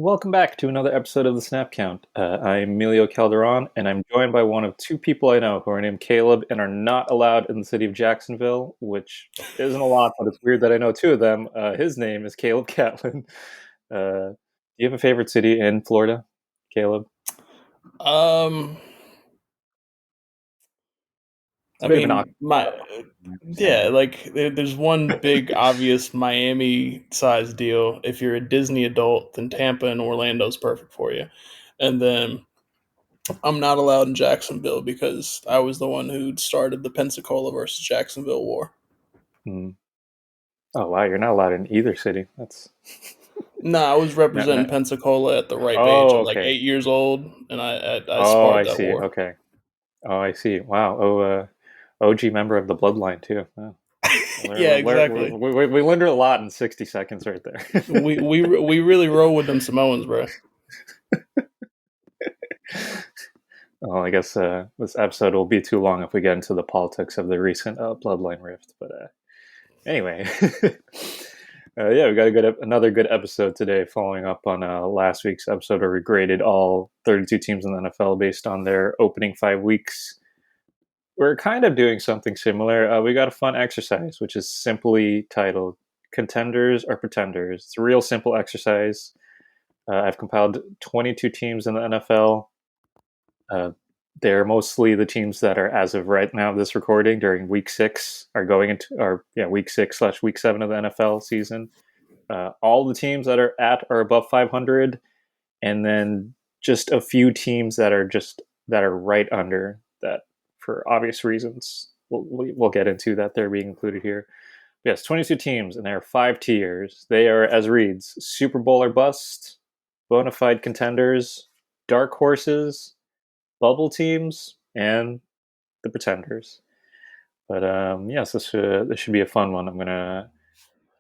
Welcome back to another episode of the Snap Count. I'm Emilio Calderon, and I'm joined by one of two people I know who are named Caleb and are not allowed in the city of Jacksonville, which isn't a lot, but it's weird that I know two of them. His name is Caleb Catlin. Do you have a favorite city in Florida, Caleb? Um, It's a I bit of an mean, awkward my setup, I yeah, understand. like there's one big obvious Miami size deal. If you're a Disney adult, then Tampa and Orlando's perfect for you. And then I'm not allowed in Jacksonville because I was the one who started the Pensacola versus Jacksonville war. Hmm. Oh wow, you're not allowed in either city. That's No, I was no, representing no. Pensacola at the ripe age Oh, at like okay. 8 years old, and I Oh, sparred I that see. war. Okay. Oh, I see. Wow. OG member of the bloodline too. Wow. Yeah, exactly. We learned a lot in 60 seconds right there. We really roll with them Samoans, bro. Well, I guess this episode will be too long if we get into the politics of the recent bloodline rift. But anyway, yeah, we got another good episode today, following up on last week's episode where we graded all 32 teams in the NFL based on their opening 5 weeks. We're kind of doing something similar. We got a fun exercise, which is simply titled "Contenders or Pretenders." It's a real simple exercise. I've compiled 22 teams in the NFL. Uh, they're mostly the teams that are, as of right now, this recording during week six, are going into, or yeah, week six slash week seven of the NFL season. All the teams that are at or above 500, and then just a few teams that are right under that for obvious reasons. We'll get into that they're being included here. Yes, 22 teams, and there are 5 tiers. They are as reads: Super Bowl or bust, Bonafide contenders, dark horses, bubble teams, and the pretenders. But yes, this should be a fun one.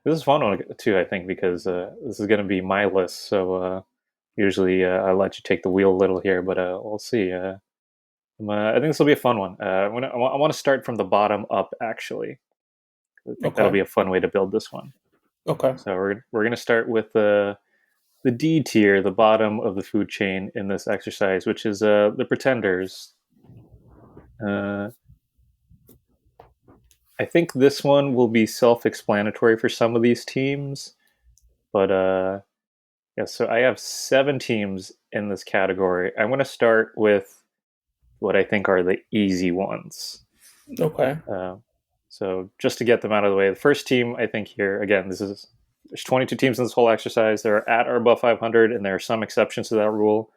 This is a fun one too, I think, because this is gonna be my list. So usually I let you take the wheel a little here, but we'll see. I think this will be a fun one. I want to start from the bottom up. Actually, I think that'll Okay. be a fun way to build this one. Okay. So we're gonna start with the D tier, the bottom of the food chain in this exercise, which is the pretenders. Uh, I think this one will be self-explanatory for some of these teams, but yeah. So I have 7 teams in this category. I'm going to start with what I think are the easy ones. Okay. Uh, so just to get them out of the way, the first team I think here again, there's 22 teams in this whole exercise. They're at or above 500, and there are some exceptions to that rule.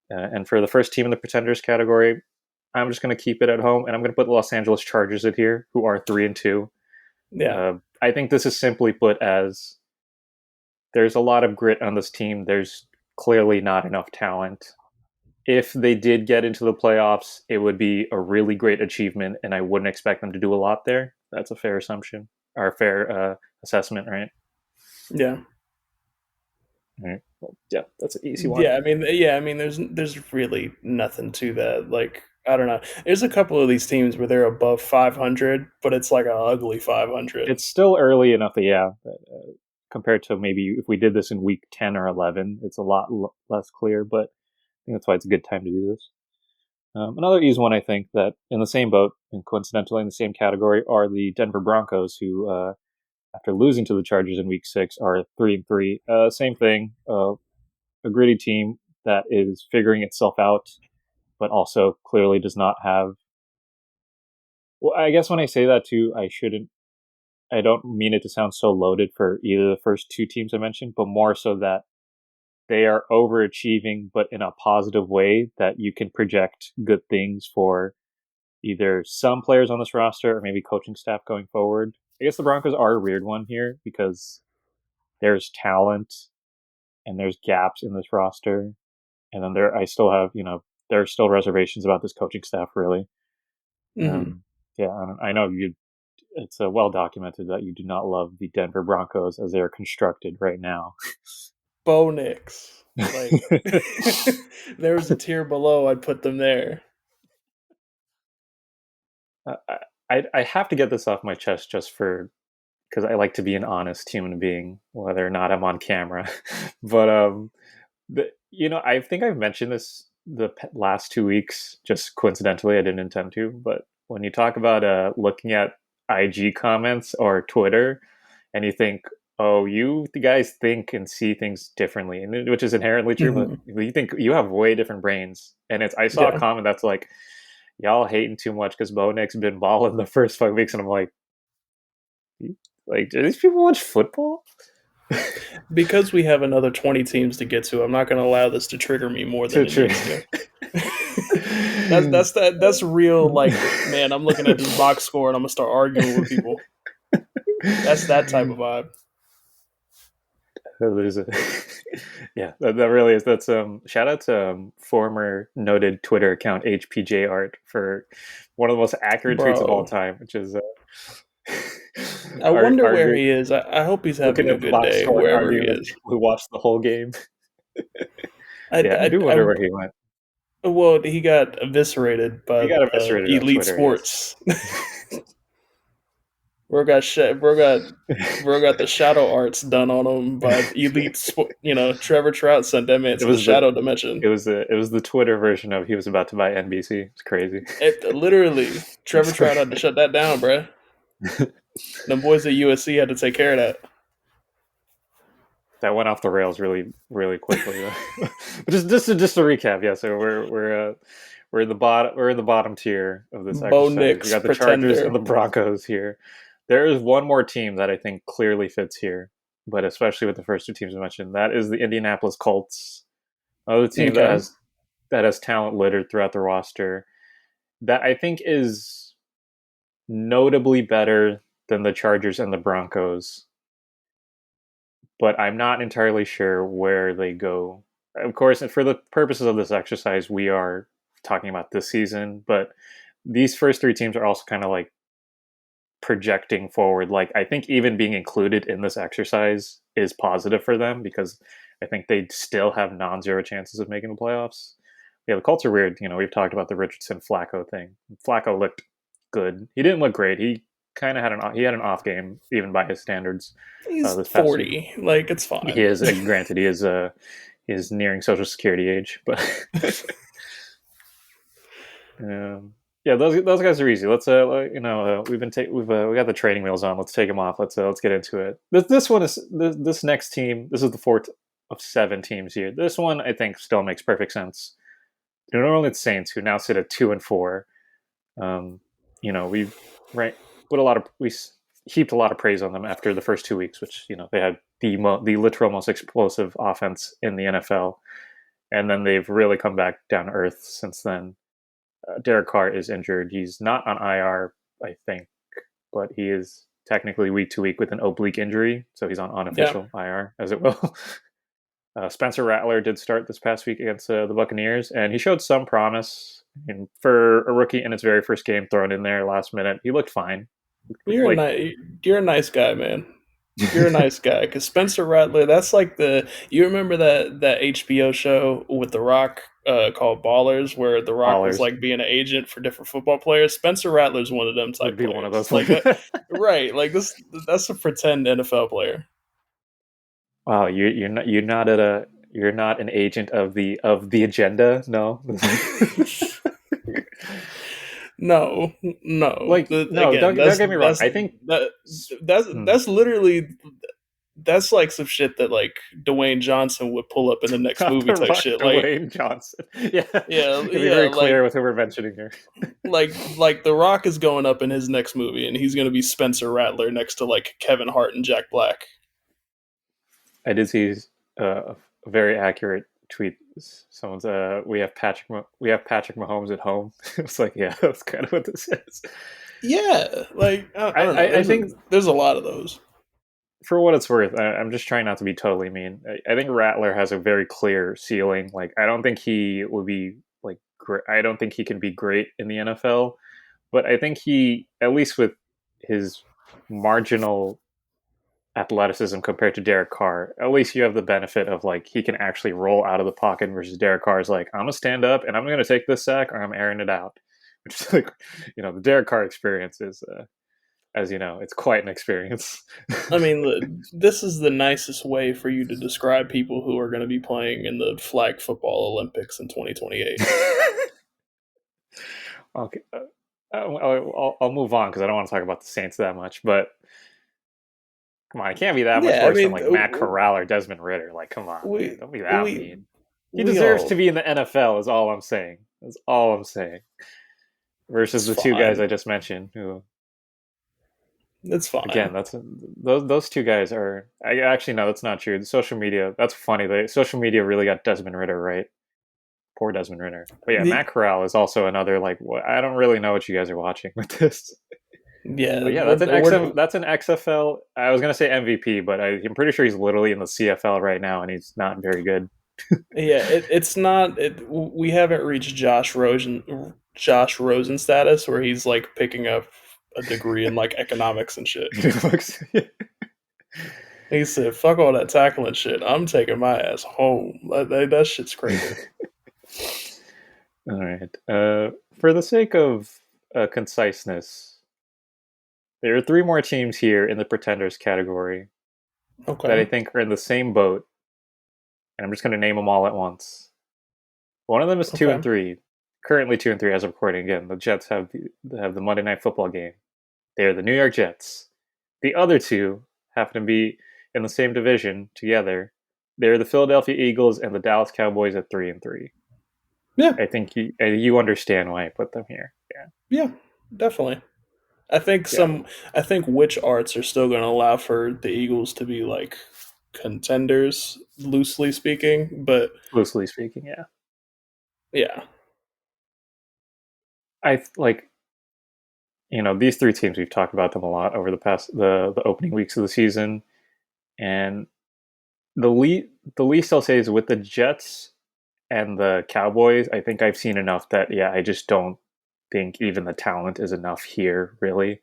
And for the first team in the pretenders category, I'm just going to keep it at home, and I'm going to put the Los Angeles Chargers in here, who are 3-2. Yeah. I think this is simply put as there's a lot of grit on this team. There's clearly not enough talent. If they did get into the playoffs, it would be a really great achievement, and I wouldn't expect them to do a lot there. That's a fair assumption or a fair assessment, right? Yeah. All right. Well, yeah, that's an easy one. Yeah, I mean, there's really nothing to that. Like, I don't know. There's a couple of these teams where they're above 500, but it's like a ugly 500. It's still early enough that yeah, compared to maybe if we did this in week 10 or 11, it's a lot less clear. But I think that's why it's a good time to do this. Another easy one, I think, that in the same boat and coincidentally in the same category are the Denver Broncos, who, after losing to the Chargers in Week 6, are 3-3. Same thing, a gritty team that is figuring itself out, but also clearly does not have. Well, I guess when I say that too, I shouldn't. I don't mean it to sound so loaded for either the first two teams I mentioned, but more so that they are overachieving, but in a positive way that you can project good things for either some players on this roster or maybe coaching staff going forward. I guess the Broncos are a weird one here because there's talent and there's gaps in this roster, and then I still have there are still reservations about this coaching staff. Really, Hmm. yeah, I know you. It's well documented that you do not love the Denver Broncos as they are constructed right now. Bo Nix. Like, there was a tier below, I'd put them there. I have to get this off my chest just for because I like to be an honest human being, whether or not I'm on camera. But I think I've mentioned this last 2 weeks, just coincidentally. I didn't intend to, but when you talk about looking at IG comments or Twitter, and you think, oh, you the guys think and see things differently, and which is inherently true, but Mhm. you think you have way different brains. And I saw a Yeah, comment that's like, y'all hating too much because Bo Nick's been balling the first 5 weeks, and I'm like, do these people watch football? because we have another 20 teams to get to. I'm not going to allow this to trigger me more than To it true. needs to. That's real. Like, man, I'm looking at this box score and I'm gonna start arguing with people. That's that type of vibe. There's a yeah, that really is. That's shout out to former noted Twitter account HPJ Art for one of the most accurate tweets of all Bro, time, which is I wonder where arguing, he is. I hope he's looking having a at the good box day score and wherever he arguing with is. people who watched the whole game. I, Yeah, I I, do wonder I, where he went. well, he got eviscerated He by got eviscerated on Elite Twitter, yes. Sports. bro got sh- bro got bro got the shadow arts done on him by Elite Sport. Trevor Trout sent that man it to the was the shadow dimension. it was the Twitter version of he was about to buy NBC. It's crazy. Literally, Trevor It's like Trout had to shut that down, bro. Them boys at USC had to take care of that. that went off the rails really really quickly. Just to recap, yeah. So we're in the bottom tier of this Bo exercise. We Nix, got the Chargers and pretender. the Broncos here. There is one more team that I think clearly fits here, but especially with the first two teams I mentioned, that is the Indianapolis Colts. Another team Okay. that has talent littered throughout the roster. That I think is notably better than the Chargers and the Broncos, but I'm not entirely sure where they go. Of course, for the purposes of this exercise, we are talking about this season, but these first three teams are also kind of like projecting forward. Like, I think even being included in this exercise is positive for them because I think they still have non zero chances of making the playoffs. Yeah, the Colts are weird. We've talked about the Richardson Flacco thing. Flacco looked good. He didn't look great. He kind of had an off game, even by his standards, He's this past week. 40. Like, it's He fine. is granted he is nearing social security age, but yeah, those guys are easy. Let's we got the training wheels on. Let's take them off. Let's get into it. This one is this next team. This is the fourth of seven teams here. This one I think still makes perfect sense. The New Orleans Saints, who now sit at 2-4. We right put a lot of we heaped a lot of praise on them after the first 2 weeks, which they had the literal most explosive offense in the NFL, and then they've really come back down to earth since then. Derek Carr is injured. He's not on IR, I think, but he is technically week to week with an oblique injury, so he's on Yeah. unofficial IR, as it will. Spencer Rattler did start this past week against the Buccaneers, and he showed some promise. And for a rookie in his very first game thrown in there last minute, he looked fine. You're a Like, nice, you're a nice guy, man. You're a nice guy. Because Spencer Rattler, that's like you remember that HBO show with The Rock called Ballers, where The Rock was ballers like being an agent for different football players. Spencer Rattler's one of them would type be one of players. those. Like that, right? Like that's a pretend NFL player. Wow, you're not an agent of the agenda, no. No, no. Like, no, Again, don't get me wrong. I think that that's literally that's like some shit that like Dwayne Johnson would pull up in the next not movie the type Rock shit. Like, Dwayne Johnson. Yeah, yeah, be yeah, very clear with who we're mentioning here. like The Rock is going up in his next movie, and he's going to be Spencer Rattler next to like Kevin Hart and Jack Black. I did see a very accurate tweet. Someone's we have Patrick Mahomes at home. It's like, yeah, that's kind of what this is. Yeah, like I don't know. I think There's a lot of those. for what it's worth, I'm just trying not to be totally mean. I think Rattler has a very clear ceiling. Like, I don't think he would be like. I don't think he can be great in the NFL, but I think he, at least with his marginal athleticism compared to Derek Carr, at least you have the benefit of like he can actually roll out of the pocket versus Derek Carr's like, I'm gonna stand up and I'm gonna take this sack or I'm airing it out. Which is like, the Derek Carr experience is as you know, it's quite an experience. I mean, this is the nicest way for you to describe people who are going to be playing in the flag football Olympics in 2028. Okay, I'll move on because I don't want to talk about the Saints that much. But come on, it can't be that much Yeah, I worse than mean, like Matt Corral or Desmond Ritter. Like, come on, man, we don't be that we mean. He we deserves to all be in the NFL. Is all I'm saying. That's all I'm saying. Versus it's the two guys fine. I just mentioned, who It's again, fine. that's those two guys are. I actually no, that's not true. The social media, that's funny. The social media really got Desmond Ritter right. Poor Desmond Ritter. But yeah, Matt The, Corral is also another like. I don't really know what you guys are watching with this. yeah, But yeah, that's an XFL. I was gonna say MVP, but I'm pretty sure he's literally in the CFL right now, and he's not very good. yeah. It's not. We haven't reached Josh Rosen status where he's like picking up a degree in like economics and shit. He said, "Fuck all that tackling shit. I'm taking my ass home." That shit's crazy. All right. For the sake of conciseness, there are three more teams here in the pretenders category that I Okay. think are in the same boat, and I'm just going to name them all at once. One of them is two and Okay. three, currently 2-3 as of recording. Again, the Jets have the Monday Night Football game. They are the New York Jets. The other two happen to be in the same division together. They're the Philadelphia Eagles and the Dallas Cowboys at 3-3. Yeah. I think you understand why I put them here. Yeah, Yeah. Definitely. I think yeah. some. I think which arts are still going to allow for the Eagles to be like contenders, loosely speaking. But Loosely speaking, yeah. yeah, I like these three teams. We've talked about them a lot over the opening weeks of the season, and the least I'll say is with the Jets and the Cowboys. I think I've seen enough that yeah, I just don't think even the talent is enough here really.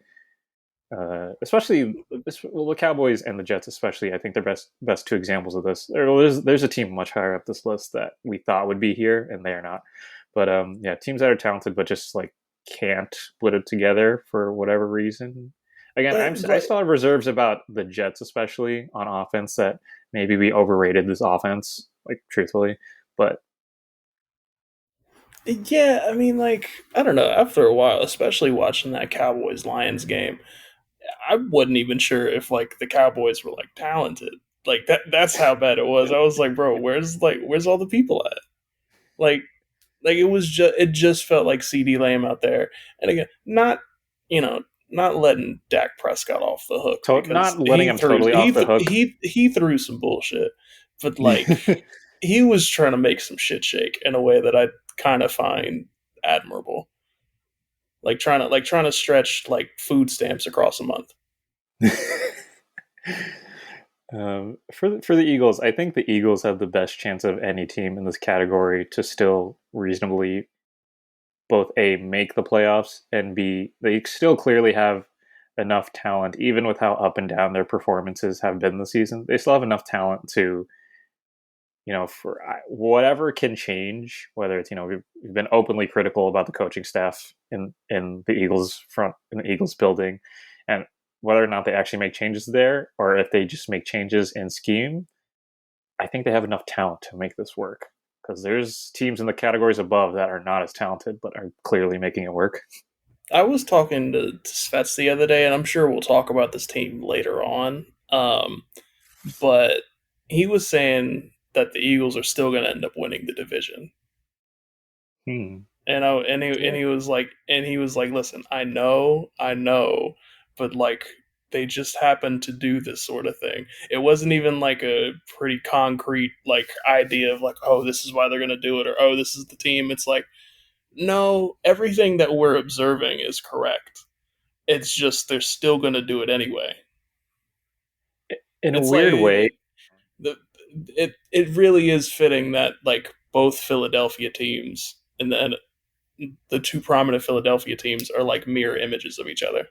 Especially the Cowboys and the Jets, especially. I think they're best two examples of this. There's a team much higher up this list that we thought would be here, and they are not. But yeah, teams that are talented but just like can't put it together for whatever reason. Again, I like still have reserves about the Jets, especially on offense. That maybe we overrated this offense, like truthfully. But yeah. I mean, like I don't know. After a while, especially watching that Cowboys Lions game, I wasn't even sure if like the Cowboys were like talented. Like that's how bad it was. I was like, bro, where's all the people at? Like it just felt like CD Lamb out there. And again, not you know, not letting Dak Prescott off the hook not because letting them totally off the hook. he threw some bullshit. But like he was trying to make some shit shake in a way that I kind of find admirable. Trying to stretch like food stamps across a month. For the Eagles, I think the Eagles have the best chance of any team in this category to still reasonably both a make the playoffs and b they still clearly have enough talent, even with how up and down their performances have been this season. They still have enough talent to for whatever can change. Whether it's we've been openly critical about the coaching staff in the Eagles front in the Eagles building, and whether or not they actually make changes there or if they just make changes in scheme. I think they have enough talent to make this work because there's teams in the categories above that are not as talented but are clearly making it work. I was talking to Svets the other day, and I'm sure we'll talk about this team later on. But he was saying that the Eagles are still going to end up winning the division. Hmm. And Yeah. he was like, listen, I know, but like they just happened to do this sort of thing. It wasn't even like a pretty concrete like idea of like, oh, this is why they're going to do it, or oh, this is the team. It's like, no, everything that we're observing is correct. It's just they're still going to do it anyway. In a It's weird way, like the it really is fitting that like both Philadelphia teams and the two prominent Philadelphia teams are like mirror images of each other.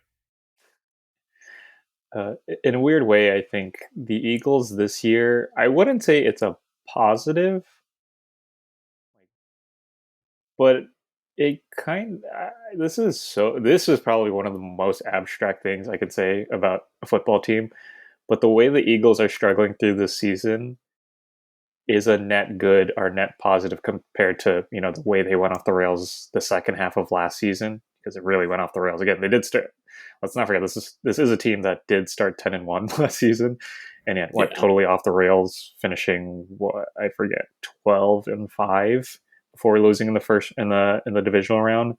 uh, in a weird way, I think the Eagles this year. I wouldn't say it's a positive, but it kind. This is probably one of the most abstract things I could say about a football team. But the way the Eagles are struggling through this season is a net good or net positive compared to the way they went off the rails the second half of last season, because it really went off the rails again. They did start. Let's not forget this is a team that did start 10-1 last season, and yet went Yeah. totally off the rails, finishing what I forget 12-5 before losing in the first in the divisional round.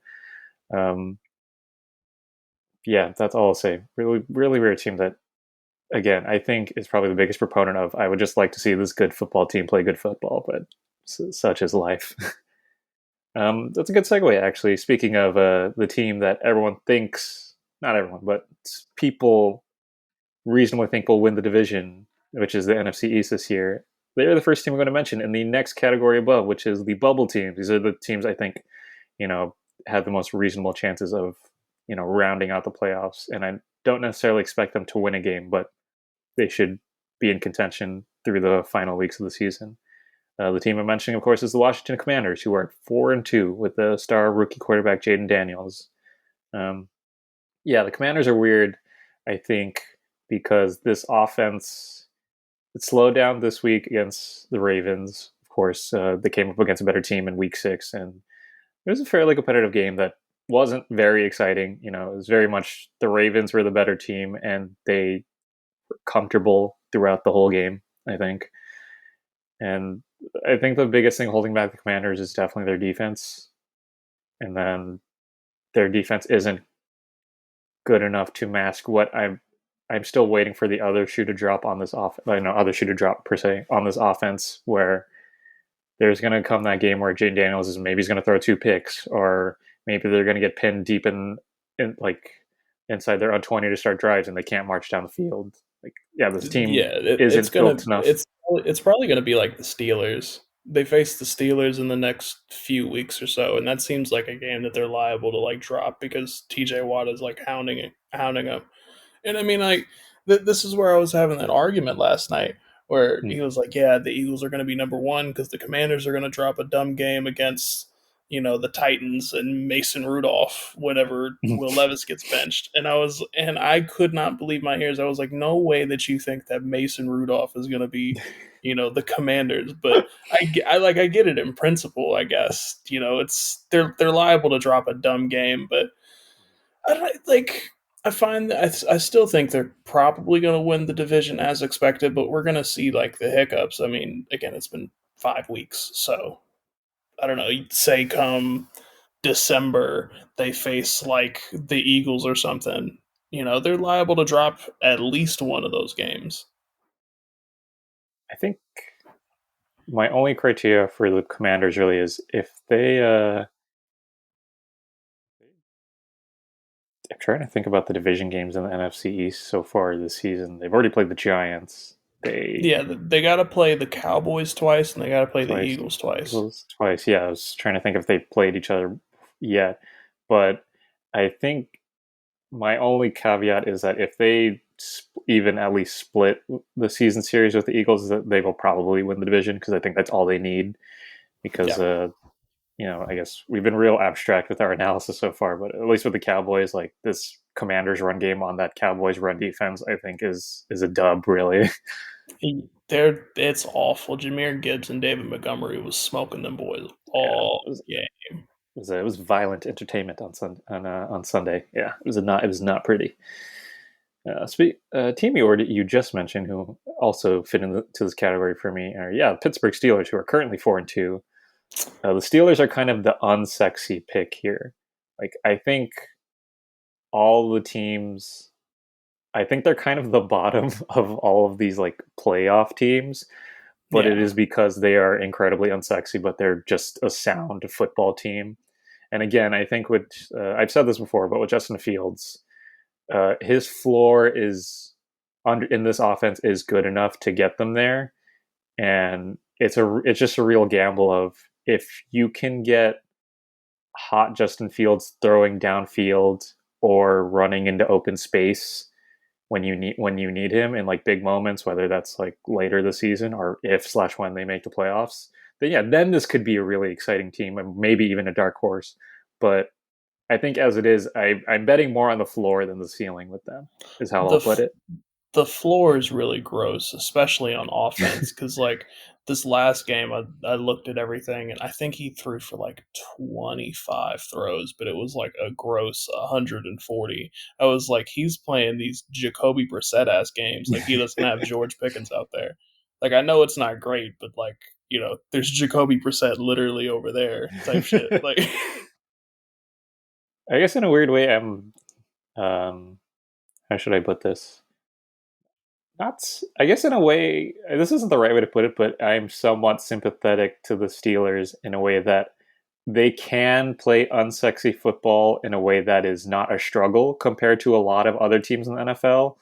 Um, yeah, that's all I'll say. Really, really weird team that again, I think is probably the biggest proponent of. I would just like to see this good football team play good football, but such is life. That's a good segue, actually. Speaking of the team that everyone thinks, not everyone, but people reasonably think will win the division, which is the NFC East this year. They're the first team we're going to mention in the next category above, which is the bubble teams. These are the teams I think, you know, have the most reasonable chances of, rounding out the playoffs. And I don't necessarily expect them to win a game, but they should be in contention through the final weeks of the season. The team I'm mentioning, of course, is the Washington Commanders, who are at 4-2 with the star rookie quarterback Jaden Daniels. Um, yeah, the Commanders are weird, I think, because this offense it slowed down this week against the Ravens. Of course, they came up against a better team in Week 6, and it was a fairly competitive game that wasn't very exciting. It was very much the Ravens were the better team, and they comfortable throughout the whole game, I think. And I think the biggest thing holding back the Commanders is definitely their defense. And then their defense isn't good enough to mask what I'm still waiting for the other shoe to drop on this other shoe to drop per se on this offense, where there's going to come that game where Jane Daniels is maybe he's going to throw 2 picks, or maybe they're going to get pinned deep in like inside their own 20 to start drives and they can't march down the field. Like, yeah, this team Yeah, isn't built enough. it's probably gonna be like the Steelers. They face the Steelers in the next few weeks or so, and that seems like a game that they're liable to like drop because TJ Watt is like hounding them. And I mean, like, this is where I was having that argument last night where Hmm. he was like, yeah, the Eagles are going to be number one because the Commanders are going to drop a dumb game against, the Titans and Mason Rudolph whenever Will Levis gets benched. And I could not believe my ears. I was like, no way that you think that Mason Rudolph is going to be, the Commanders. But I get it in principle, I guess. They're liable to drop a dumb game, but I don't like. I find that I still think they're probably going to win the division as expected, but we're going to see like the hiccups. I mean, again, it's been 5 weeks, so I don't know. You'd say come December they face like the Eagles or something. They're liable to drop at least one of those games. I think my only criteria for the Commanders really is if they. I'm trying to think about the division games in the NFC East so far this season. They've already played the Giants. They Yeah, they got to play the Cowboys twice and they got to play the twice, Eagles twice. Eagles twice. Yeah, I was trying to think if they played each other yet, but I think my only caveat is that if they even at least split the season series with the Eagles, that they will probably win the division, because I think that's all they need. Because Yeah. I guess we've been real abstract with our analysis so far, but at least with the Cowboys, like this Commanders run game on that Cowboys run defense, I think is a dub, really. It's awful. Jameer Gibbs and David Montgomery was smoking them boys Yeah, all game. it was violent entertainment on Sunday. Yeah, it was not pretty. Team you just mentioned, who also fit into this category for me, are Pittsburgh Steelers, who are currently 4-2. The Steelers are kind of the unsexy pick here. Like, I think all the teams, I think they're kind of the bottom of all of these like playoff teams, but it Yeah. is because they are incredibly unsexy, but they're just a sound football team. And again, I think I've said this before, but with Justin Fields, his floor is under in this offense is good enough to get them there, and it's just a real gamble of if you can get hot Justin Fields throwing downfield or running into open space when you need him in like big moments, whether that's like later this season or if/when they make the playoffs, then this could be a really exciting team and maybe even a dark horse. but I think as it is, I'm betting more on the floor than the ceiling with them. Is how The I'll put f- it. the floor is really gross, especially on offense. Because like this last game, I looked at everything, and I think he threw for like 25 throws, but it was like a gross 140. I was like, he's playing these Jacoby Brissett ass games. Like he doesn't have George Pickens out there. Like I know it's not great, but like there's Jacoby Brissett literally over there type shit. Like I guess in a weird way, I'm. How should I put this? Not. I guess in a way, this isn't the right way to put it, but I'm somewhat sympathetic to the Steelers in a way that they can play unsexy football in a way that is not a struggle compared to a lot of other teams in the NFL.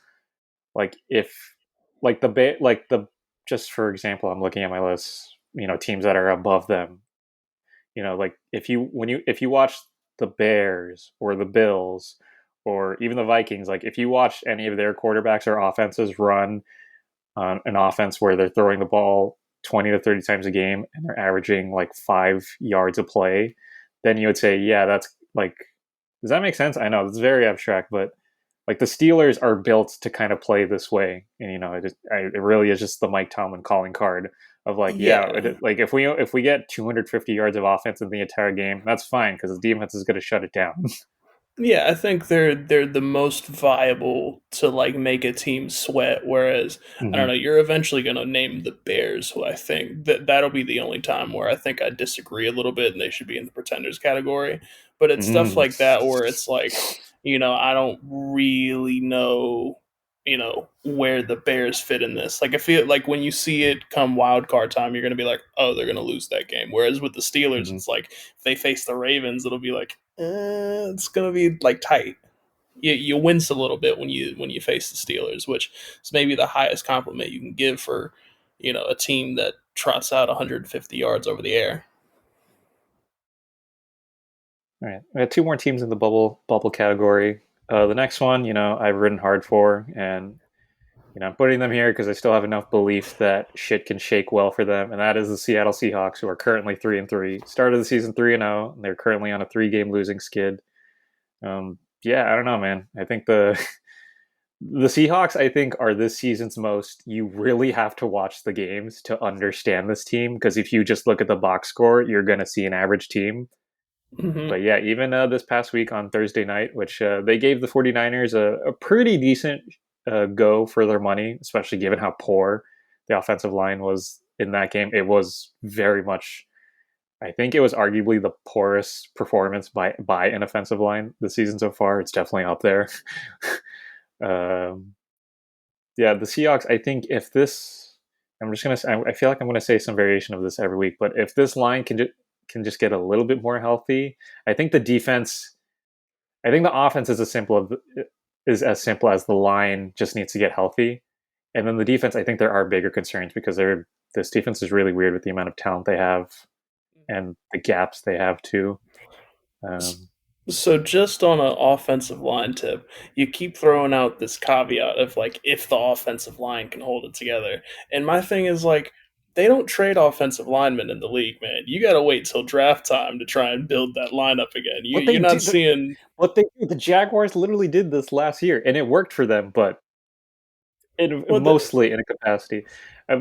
Like if, like the, just for example, I'm looking at my list. Teams that are above them. Like if you watch the Bears or the Bills or even the Vikings, like if you watch any of their quarterbacks or offenses run an offense where they're throwing the ball 20 to 30 times a game and they're averaging like 5 yards a play, then you would say, yeah, that's like, does that make sense? I know it's very abstract, but like the Steelers are built to kind of play this way, and it really is just the Mike Tomlin calling card of like, yeah, yeah, like if we get 250 yards of offense in the entire game, that's fine because the defense is going to shut it down. yeah, I think they're the most viable to like make a team sweat. Whereas I don't Hmm. know, you're eventually gonna name the Bears, who I think that'll be the only time where I think I disagree a little bit, and they should be in the pretenders category. But it's stuff Mm. like that where it's like, I don't really know, where the Bears fit in this. Like I feel like when you see it come wild card time, you're gonna be like, oh, they're gonna lose that game. Whereas with the Steelers, Hmm. it's like if they face the Ravens, it'll be like, it's gonna be like tight. You wince a little bit when you face the Steelers, which is maybe the highest compliment you can give for a team that trots out 150 yards over the air. All right, we got two more teams in the bubble category. The next one, I've ridden hard for, and I'm putting them here because I still have enough belief that shit can shake well for them, and that is the Seattle Seahawks, who are currently 3-3. Started the season 3-0, and they're currently on a 3-game losing skid. Yeah, I don't know, man. I think the Seahawks, I think, are this season's most. You really have to watch the games to understand this team because if you just look at the box score, you're going to see an average team. Hmm. But yeah, even this past week on Thursday night, which they gave the 49ers a pretty decent go for their money, especially given how poor the offensive line was in that game. It was very much, I think it was arguably the poorest performance by an offensive line this season so far. It's definitely up there. um, yeah, the Seahawks, I think if this, I'm just going to, I feel like I'm going to say some variation of this every week, but if this line can just get a little bit more healthy, I think the defense I think the offense is as simple as the line just needs to get healthy, and then the defense. I think there are bigger concerns because this defense is really weird with the amount of talent they have and the gaps they have too. Um, So just on an offensive line tip, you keep throwing out this caveat of like if the offensive line can hold it together. And my thing is like they don't trade offensive linemen in the league, man. You got to wait till draft time to try and build that lineup again. You what they you're not do, seeing the Jaguars literally did this last year, and it worked for them, but what the mostly in a capacity.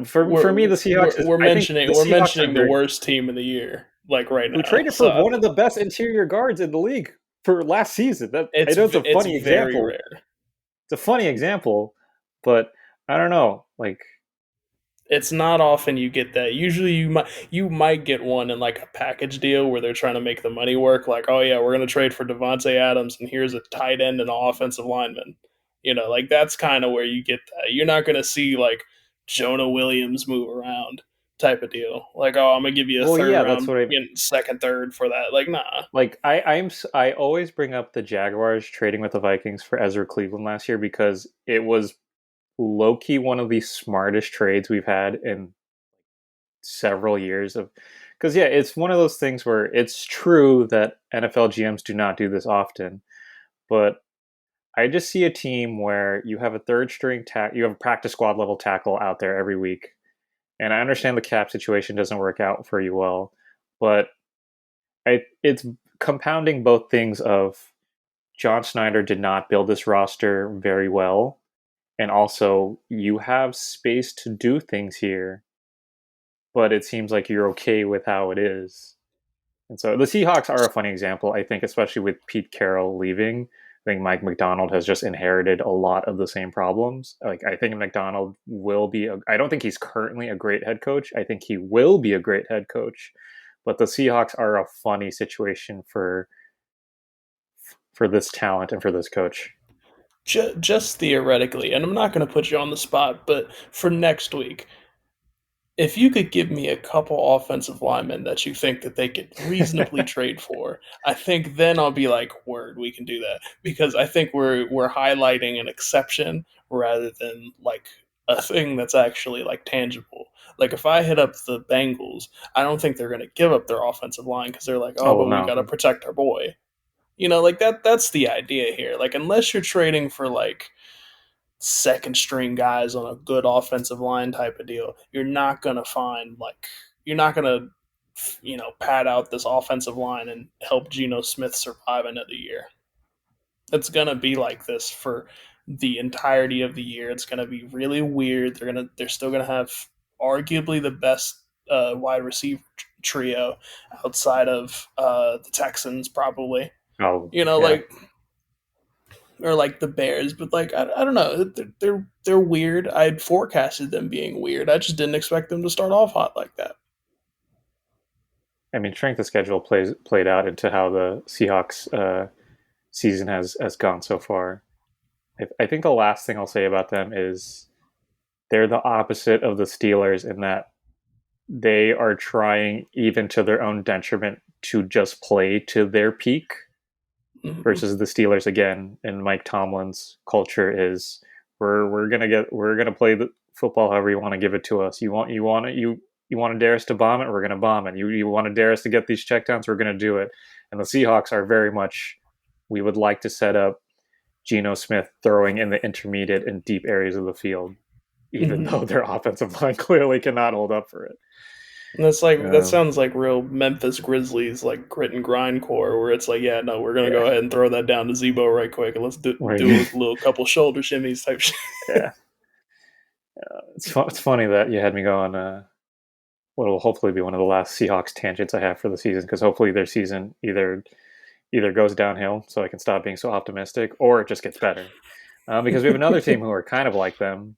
For me, we're the we're, Seahawks is. we're I think mentioning the we're Seahawks are mentioning the great. worst team in the year like right Who now. traded for So one of the best interior guards in the league for last season? That I know it's a it's funny very example. rare. It's a funny example, but I don't know. Like, It's not often you get that. Usually you might get one in like a package deal where they're trying to make the money work. Like, oh yeah, we're gonna trade for Devonte Adams, and here's a tight end and an offensive lineman. Like that's kind of where you get that. You're not gonna see like Jonah Williams move around type of deal. Like, oh, I'm gonna give you a well, third yeah, that's round, what I second, third for that. Like, nah. like. I always bring up the Jaguars trading with the Vikings for Ezra Cleveland last year because it was low key one of the smartest trades we've had in several years of. Because yeah, it's one of those things where it's true that NFL GMs do not do this often, but I just see a team where you have a third string you have a practice squad level tackle out there every week. And I understand the cap situation doesn't work out for you well, but it's compounding both things of John Schneider did not build this roster very well, and also you have space to do things here, but it seems like you're okay with how it is. And so the Seahawks are a funny example, I think, especially with Pete Carroll leaving. I think Mike McDonald has just inherited a lot of the same problems. Like, I think McDonald will be, I don't think he's currently a great head coach. I think he will be a great head coach. But the Seahawks are a funny situation for this talent and for this coach. Just theoretically, and I'm not going to put you on the spot, but for next week, if you could give me a couple offensive linemen that you think that they could reasonably trade for, I think then I'll be like, word, we can do that. Because I think we're highlighting an exception rather than like a thing that's actually like tangible. Like if I hit up the Bengals, I don't think they're gonna give up their offensive line because they're like, oh, Oh, but we no. gotta protect our boy. You know, like that's the idea here. Like unless you're trading for like second string guys on a good offensive line type of deal, you're not going to find like, you're not going to, pad out this offensive line and help Geno Smith survive another year. It's going to be like this for the entirety of the year. It's going to be really weird. They're still going to have arguably the best wide receiver trio outside of the Texans, probably. Oh, You know, yeah. like or like the Bears, but like I don't know, they're weird. I'd forecasted them being weird. I just didn't expect them to start off hot like that. I mean, strength of schedule played out into how the Seahawks season has gone so far. I think the last thing I'll say about them is they're the opposite of the Steelers in that they are trying, even to their own detriment, to just play to their peak. Mm-hmm. Versus the Steelers again, and Mike Tomlin's culture is we're gonna play the football however you want to give it to us. You want to dare us to bomb it, we're gonna bomb it. You want to dare us to get these checkdowns, we're gonna do it. And the Seahawks are very much we would like to set up Geno Smith throwing in the intermediate and deep areas of the field, even Mm-hmm. though their offensive line clearly cannot hold up for it. And that's like that Um, sounds like real Memphis Grizzlies like grit and grind core, where it's like, yeah, no, we're gonna yeah, go ahead and throw that down to Zebo right quick, and let's do right. a little couple shoulder shimmies type shit. Yeah, it's funny that you had me go on what will hopefully be one of the last Seahawks tangents I have for the season because hopefully their season either goes downhill so I can stop being so optimistic or it just gets better. Because we have another team who are kind of like them.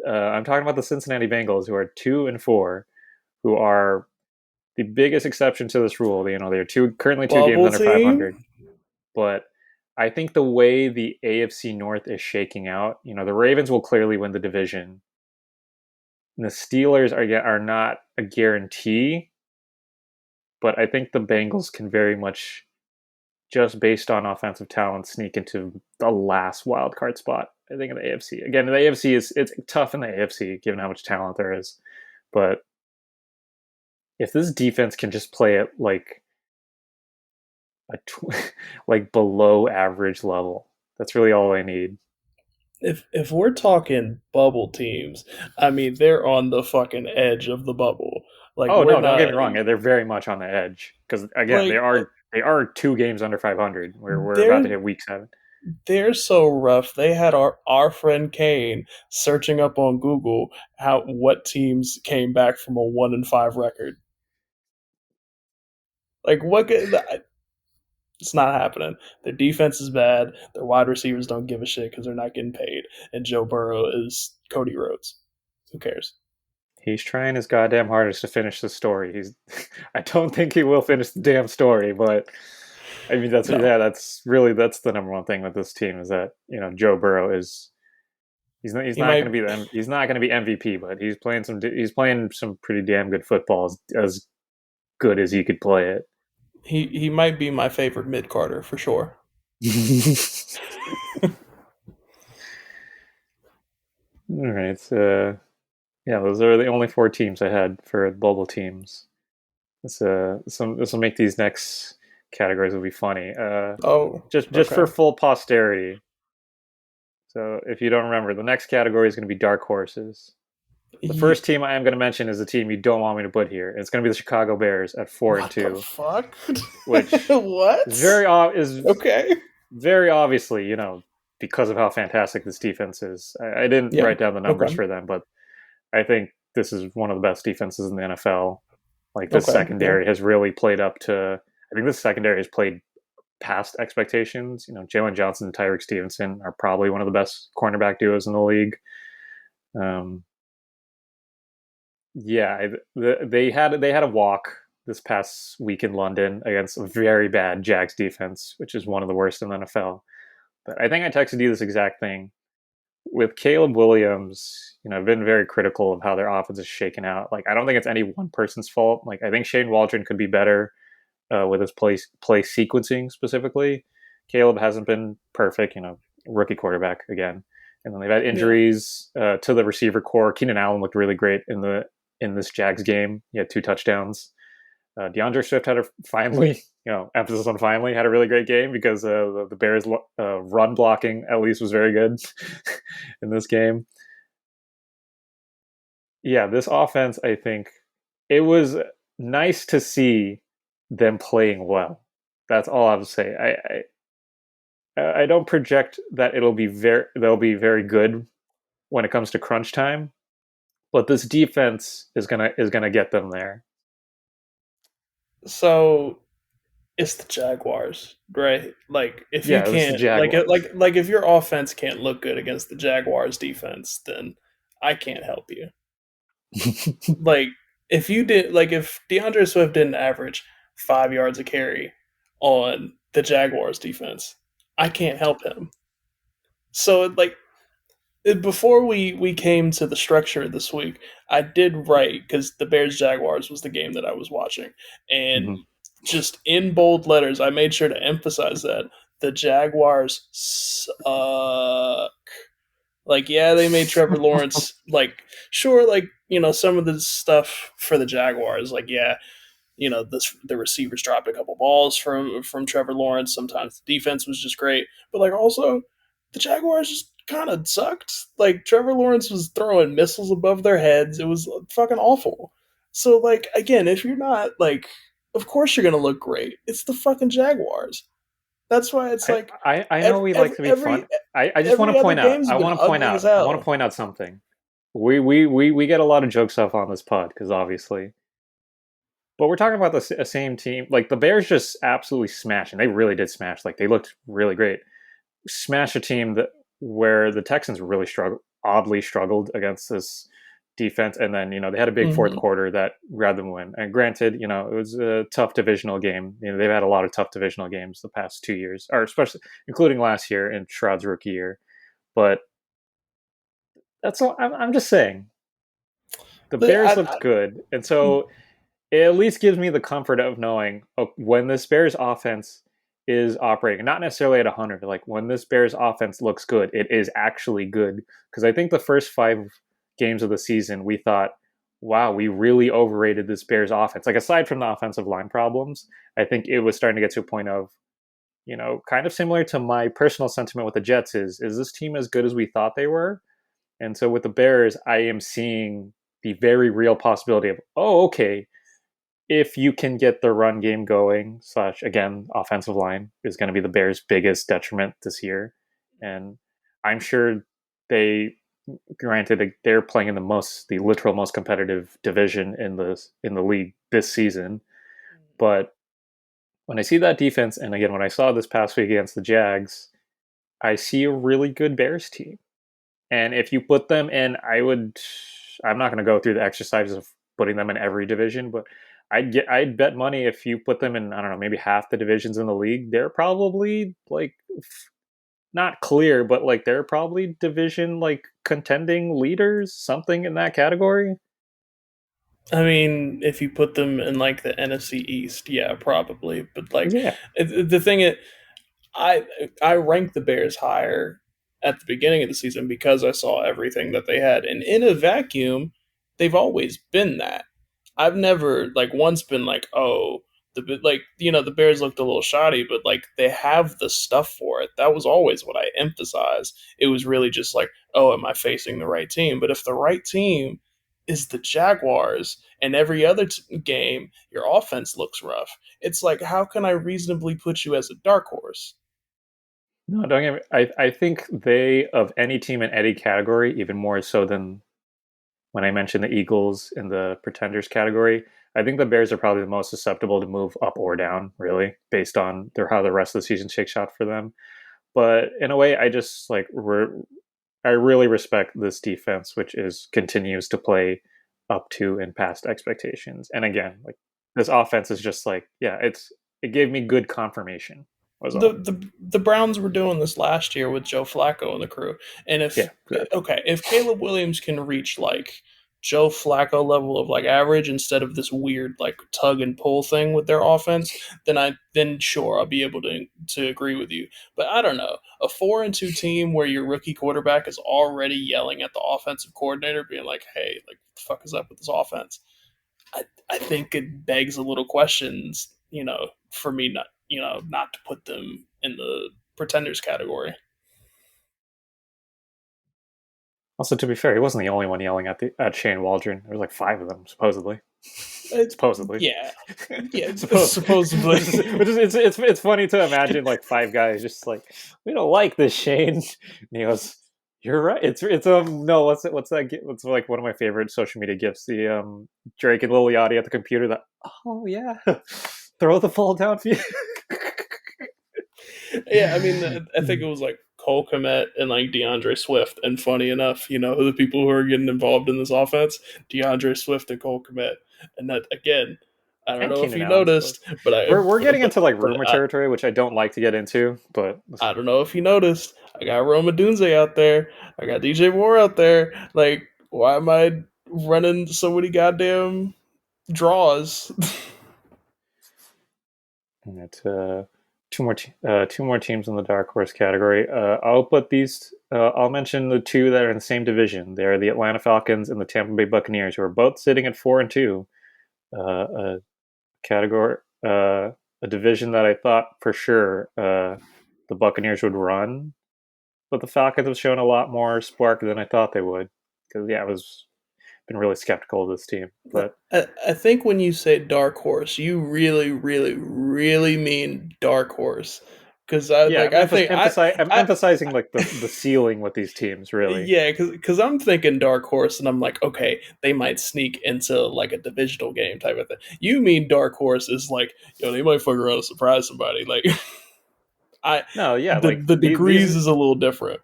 I'm talking about the Cincinnati Bengals who are 2-4, who are the biggest exception to this rule. You know, they're currently 2 games Bubble under team. 500, but I think the way the AFC North is shaking out, you know, the Ravens will clearly win the division. The Steelers are not a guarantee, but I think the Bengals can very much, just based on offensive talent, sneak into the last wild card spot. I think in the AFC. Again, the AFC it's tough in the AFC given how much talent there is, but if this defense can just play at like like below average level, that's really all I need. If we're talking bubble teams, I mean they're on the fucking edge of the bubble. Like Oh we're no, don't get me not wrong. They're very much on the edge because again, like they are 2 games under 500. We're about to they're hit week 7. they're so rough. They had our friend Kane searching up on Google how what teams came back from a 1-5 record. Like it's not happening. Their defense is bad. Their wide receivers don't give a shit because they're not getting paid. And Joe Burrow is Cody Rhodes. Who cares? He's trying his goddamn hardest to finish the story. He's I don't think he will finish the damn story, but I mean No, that's the number one thing with this team is that, you know, Joe Burrow is he's he not going to might be he's not going to be MVP, but he's playing some pretty damn good football as good as he could play it. he might be my favorite mid Carter for sure. All right. Yeah, those are the only 4 teams I had for bubble teams. This will make these next categories will be funny. Oh, Just for okay. full posterity. So if you don't remember, the next category is going to be dark horses. The first team I am going to mention is a team you don't want me to put here. It's going to be the Chicago Bears at four and What the two, fuck? which What? is is Okay. very obviously, because of how fantastic this defense is. I didn't Yeah. write down the numbers Okay. for them, but I think this is one of the best defenses in the NFL. Like this Okay. Yeah. secondary has really played up to. I think this secondary has played past expectations. Jalen Johnson and Tyreek Stevenson are probably one of the best cornerback duos in the league. Um, yeah, they had a walk this past week in London against a very bad Jags defense, which is one of the worst in the NFL. But I think I texted you this exact thing with Caleb Williams. I've been very critical of how their offense is shaken out. Like, I don't think it's any one person's fault. Like, I think Shane Waldron could be better with his play sequencing specifically. Caleb hasn't been perfect. Rookie quarterback again, and then they've had Yeah. injuries to the receiver core. Keenan Allen looked really great in this Jags game. He had 2 touchdowns. DeAndre Swift had a finally, emphasis on finally, had a really great game because the Bears' run blocking at least was very good in this game. Yeah, this offense, I think it was nice to see them playing well. That's all I have to say. I don't project that they'll be very good when it comes to crunch time, but this defense is gonna get them there. So it's the Jaguars, right? Like if you Yeah, it's the can't Jaguars. like if your offense can't look good against the Jaguars defense, then I can't help you. Like if DeAndre Swift didn't average 5 yards a carry on the Jaguars defense, I can't help him. So before we came to the structure this week, I did write because the Bears Jaguars was the game that I was watching, and Mhm. just in bold letters, I made sure to emphasize that the Jaguars suck. Like, yeah, they made Trevor Lawrence like sure, some of the stuff for the Jaguars, like yeah, the receivers dropped a couple balls from Trevor Lawrence. Sometimes the defense was just great, but also the Jaguars just kind of sucked. Like Trevor Lawrence was throwing missiles above their heads. It was fucking awful. So again, if you're not of course you're gonna look great. It's the fucking Jaguars. That's why it's I know we like to be fun. I just want every to other point out. game's I been want to point ugly as out. I want to hell. point out something. We get a lot of joke stuff on this pod because obviously, but we're talking about the same team. Like the Bears just absolutely smashed, and they really did smash. Like they looked really great. Smash a team where the Texans really oddly struggled against this defense, and then they had a big fourth Hmm. quarter that grabbed them win. And granted, it was a tough divisional game. They've had a lot of tough divisional games the past 2 years, or especially including last year and Shroud's rookie year. But that's all. I'm just saying the Bears looked good, and so it at least gives me the comfort of knowing when this Bears offense is operating, not necessarily at 100, like when this Bears offense looks good, it is actually good. Because I think the first 5 games of the season, we thought, wow, we really overrated this Bears offense. Like aside from the offensive line problems, I think it was starting to get to a point of, kind of similar to my personal sentiment with the Jets is this team as good as we thought they were? And so with the Bears, I am seeing the very real possibility of, oh, okay, if you can get the run game going, slash again, offensive line is going to be the Bears' biggest detriment this year. And I'm sure they, granted, they're playing in the literal most competitive division in the league this season. But when I see that defense, and again, when I saw this past week against the Jags, I see a really good Bears team. And if you put them in, I'm not going to go through the exercises of putting them in every division, but I'd bet money if you put them in, I don't know, maybe half the divisions in the league, they're probably like not clear, but like they're probably division like contending leaders, something in that category. I mean, if you put them in the NFC East, yeah, probably. But Yeah. the thing is, I I ranked the Bears higher at the beginning of the season because I saw everything that they had, and in a vacuum, they've always been that. I've never once been oh the Bears looked a little shoddy, but they have the stuff for it. That was always what I emphasized. It was really just oh, am I facing the right team? But if the right team is the Jaguars, and every other game your offense looks rough. It's like, how can I reasonably put you as a dark horse? No, don't get me. I think they, of any team in any category, even more so than when I mentioned the Eagles in the pretenders category, I think the Bears are probably the most susceptible to move up or down, really, based on how the rest of the season shakes out for them. But in a way, I just I really respect this defense, which is continues to play up to and past expectations. And again, like this offense is just like, yeah, it gave me good confirmation. Was the all. the Browns were doing this last year with Joe Flacco and the crew. And Yeah, if exactly. okay, if Caleb Williams can reach like Joe Flacco level of like average instead of this weird like tug and pull thing with their offense, then sure I'll be able to agree with you. But I don't know. A 4-2 team where your rookie quarterback is already yelling at the offensive coordinator, being like, "Hey, like, what the fuck is up with this offense?" I think it begs a little questions, for me not to put them in the pretenders category. Also, to be fair, he wasn't the only one yelling at Shane Waldron. There was like five of them, supposedly. Uh, Supposedly. yeah, yeah, Suppose, supposedly. it's funny to imagine like five guys just like, we don't like this, Shane. And he goes, "You're right. It's no, what's that? What's like one of my favorite social media gifs? The Drake and Lil Yachty at the computer. That, oh yeah, throw the ball downfield." Yeah, I mean, I think it was like Cole Komet and like DeAndre Swift. And funny enough, the people who are getting involved in this offense, DeAndre Swift and Cole Komet. And that again, I don't And know if Keenan you Allen, suppose. noticed, but We're getting into like rumor I territory, which I don't like to get into, but I don't know if you noticed. I got Roma Dunze out there. I got DJ Moore out there. Like, why am I running so many goddamn draws? and two more teams in the dark horse category. I'll put these. I'll mention the two that are in the same division. They're the Atlanta Falcons and the Tampa Bay Buccaneers, who are both sitting at 4-2. A category, a division that I thought for sure the Buccaneers would run, but the Falcons have shown a lot more spark than I thought they would. Because yeah, I was been really skeptical of this team, but I think when you say dark horse, you really, really, really mean dark horse. Because yeah, I'm I emphasizing like the ceiling with these teams, really. yeah, because I'm thinking dark horse, and I'm like, okay, they might sneak into like a divisional game type of thing. You mean dark horse is like, they might fuck around and surprise somebody. Like, I No, yeah, the like the these. degrees is a little different.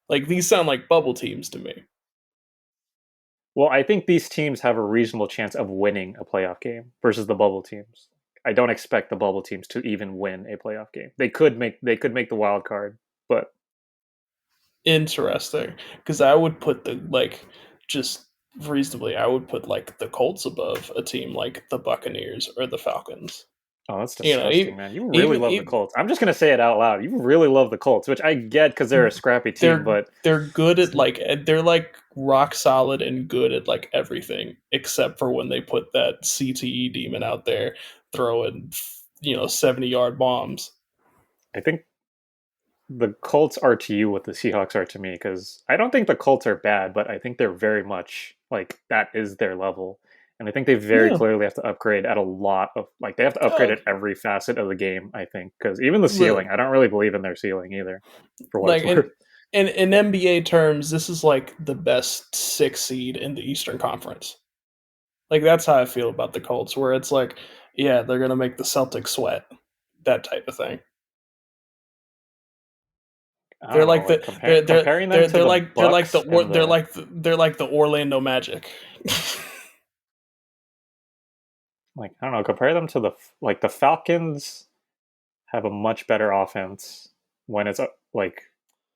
Like these sound like bubble teams to me. Well, I think these teams have a reasonable chance of winning a playoff game versus the bubble teams. I don't expect the bubble teams to even win a playoff game. They could make the wild card, but Interesting, because I would put the like just reasonably, I would put like the Colts above a team like the Buccaneers or the Falcons. oh, that's You know, disgusting, man. You really even, love the even Colts. I'm just gonna say it out loud. You really love the Colts, which I get because they're a scrappy team, they're but they're good at like they're like rock solid and good at like everything except for when they put that CTE demon out there throwing 70-yard bombs. I think the Colts are to you what the Seahawks are to me because I don't think the Colts are bad, but I think they're very much like that is their level. And I think they very Yeah. clearly have to upgrade at a lot of like they have to upgrade uh, at every facet of the game, I think, because even the look, ceiling, I don't really believe in their ceiling either, for what like it's worth. in NBA terms, this is like the best 6 seed in the Eastern Conference. Like that's how I feel about the Colts, where it's like, yeah, they're gonna make the Celtics sweat, that type of thing. I They're don't know, like like the they're they're comparing them they're to they're the like they're like the Bucks or and they're the like they're like the Orlando Magic. like I don't know, compare them to the Falcons have a much better offense when it's like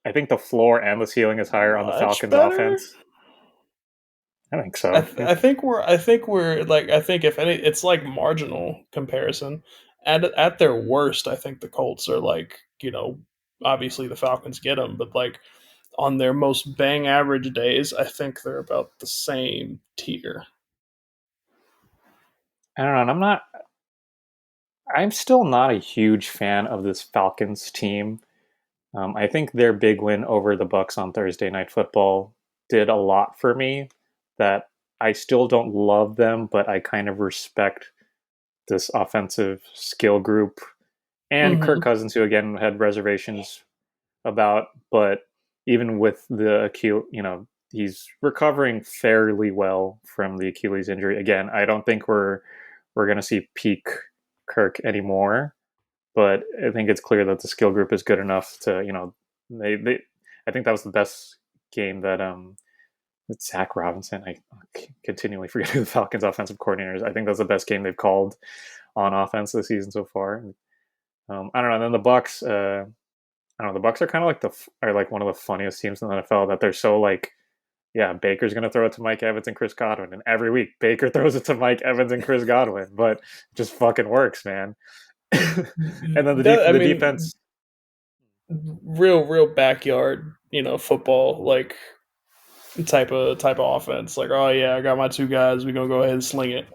I think the floor and the ceiling is higher on the Much Falcons better. offense. I think so. Yeah. I think if any, it's like marginal comparison. At their worst, I think the Colts are like obviously the Falcons get them, but like on their most bang average days, I think they're about the same tier. I don't know. And I'm still not a huge fan of this Falcons team. I think their big win over the Bucks on Thursday Night Football did a lot for me, that I still don't love them, but I kind of respect this offensive skill group and Kirk Mm-hmm. Cousins, who again had reservations about, but even with the Achilles, he's recovering fairly well from the Achilles injury. Again, I don't think we're going to see peak Kirk anymore, but I think it's clear that the skill group is good enough to, they I think that was the best game that Zach Robinson. I continually forget who the Falcons offensive coordinator is. I think that's the best game they've called on offense this season so far. I don't know. And then the Bucks. I don't know. The Bucks are kind of like are like one of the funniest teams in the NFL that they're so like, yeah, Baker's going to throw it to Mike Evans and Chris Godwin, and every week Baker throws it to Mike Evans and Chris Godwin, but it just fucking works, man. And then That I the mean, defense. real backyard, football like type of offense. Like, oh yeah, I got my two guys. We're gonna go ahead and sling it.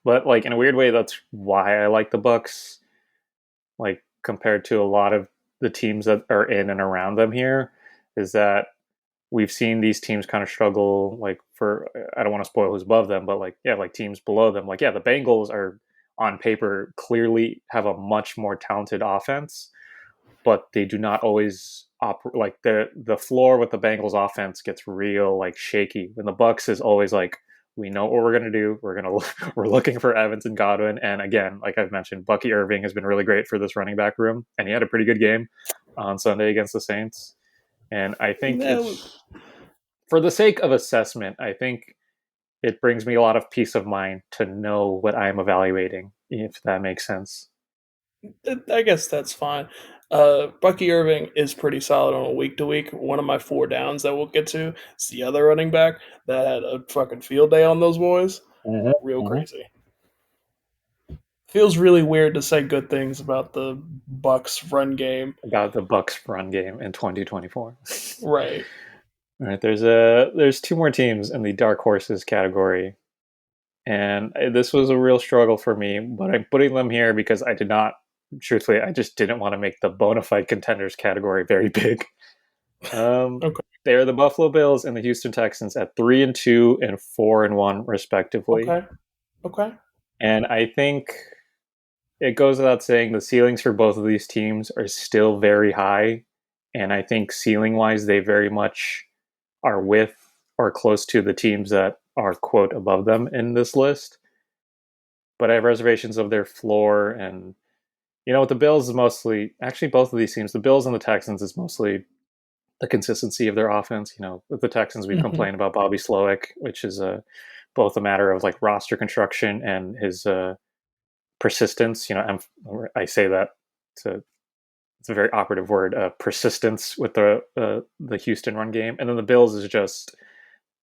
But like in a weird way, that's why I like the Bucks. Like compared to a lot of the teams that are in and around them here, is that we've seen these teams kind of struggle. Like for I don't want to spoil who's above them, but like yeah, like teams below them. Like yeah, the Bengals are on paper clearly have a much more talented offense, but they do not always like the floor with the Bengals offense gets real like shaky. When the Bucks is always like we know what we're gonna do. We're looking for Evans and Godwin, and again, like I've mentioned, Bucky Irving has been really great for this running back room, and he had a pretty good game on Sunday against the Saints. And I think No, it's for the sake of assessment. I think it brings me a lot of peace of mind to know what I'm evaluating, if that makes sense. I guess that's fine. Bucky Irving is pretty solid on a week to week. One of my four downs that we'll get to is the other running back that had a fucking field day on those boys. Mm-hmm. Real Mm-hmm. crazy. Feels really weird to say good things about the Bucks run game. About the Bucks run game in 2024. Right. All right, there's two more teams in the dark horses category, and this was a real struggle for me. But I'm putting them here because I did not, truthfully, I just didn't want to make the Bonafide contenders category very big. Okay. They are the Buffalo Bills and the Houston Texans at 3-2 and 4-1 respectively. Okay. Okay. And I think it goes without saying the ceilings for both of these teams are still very high. And I think ceiling wise, they very much are with or close to the teams that are, quote, above them in this list. But I have reservations of their floor. And, with the Bills is mostly, actually, both of these teams, the Bills and the Texans, is mostly the consistency of their offense. With the Texans, we've Hmm. complained about Bobby Slowick, which is both a matter of like roster construction and his persistence. I say that to it's a very operative word, persistence with the Houston run game, and then the Bills is just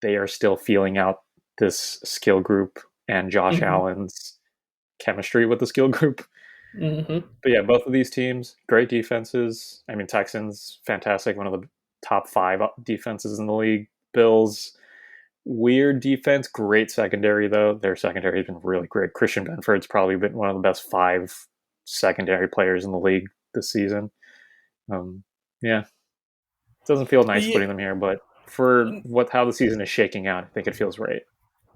they are still feeling out this skill group and Josh Hmm. Allen's chemistry with the skill group. Hmm. But yeah, both of these teams, great defenses. I mean, Texans, fantastic, one of the top five defenses in the league. Bills, weird defense, great secondary though. Their secondary has been really great. Christian Benford's probably been one of the best five secondary players in the league this season. Yeah, it doesn't feel nice Yeah. putting them here, but for how the season is shaking out, I think it feels right.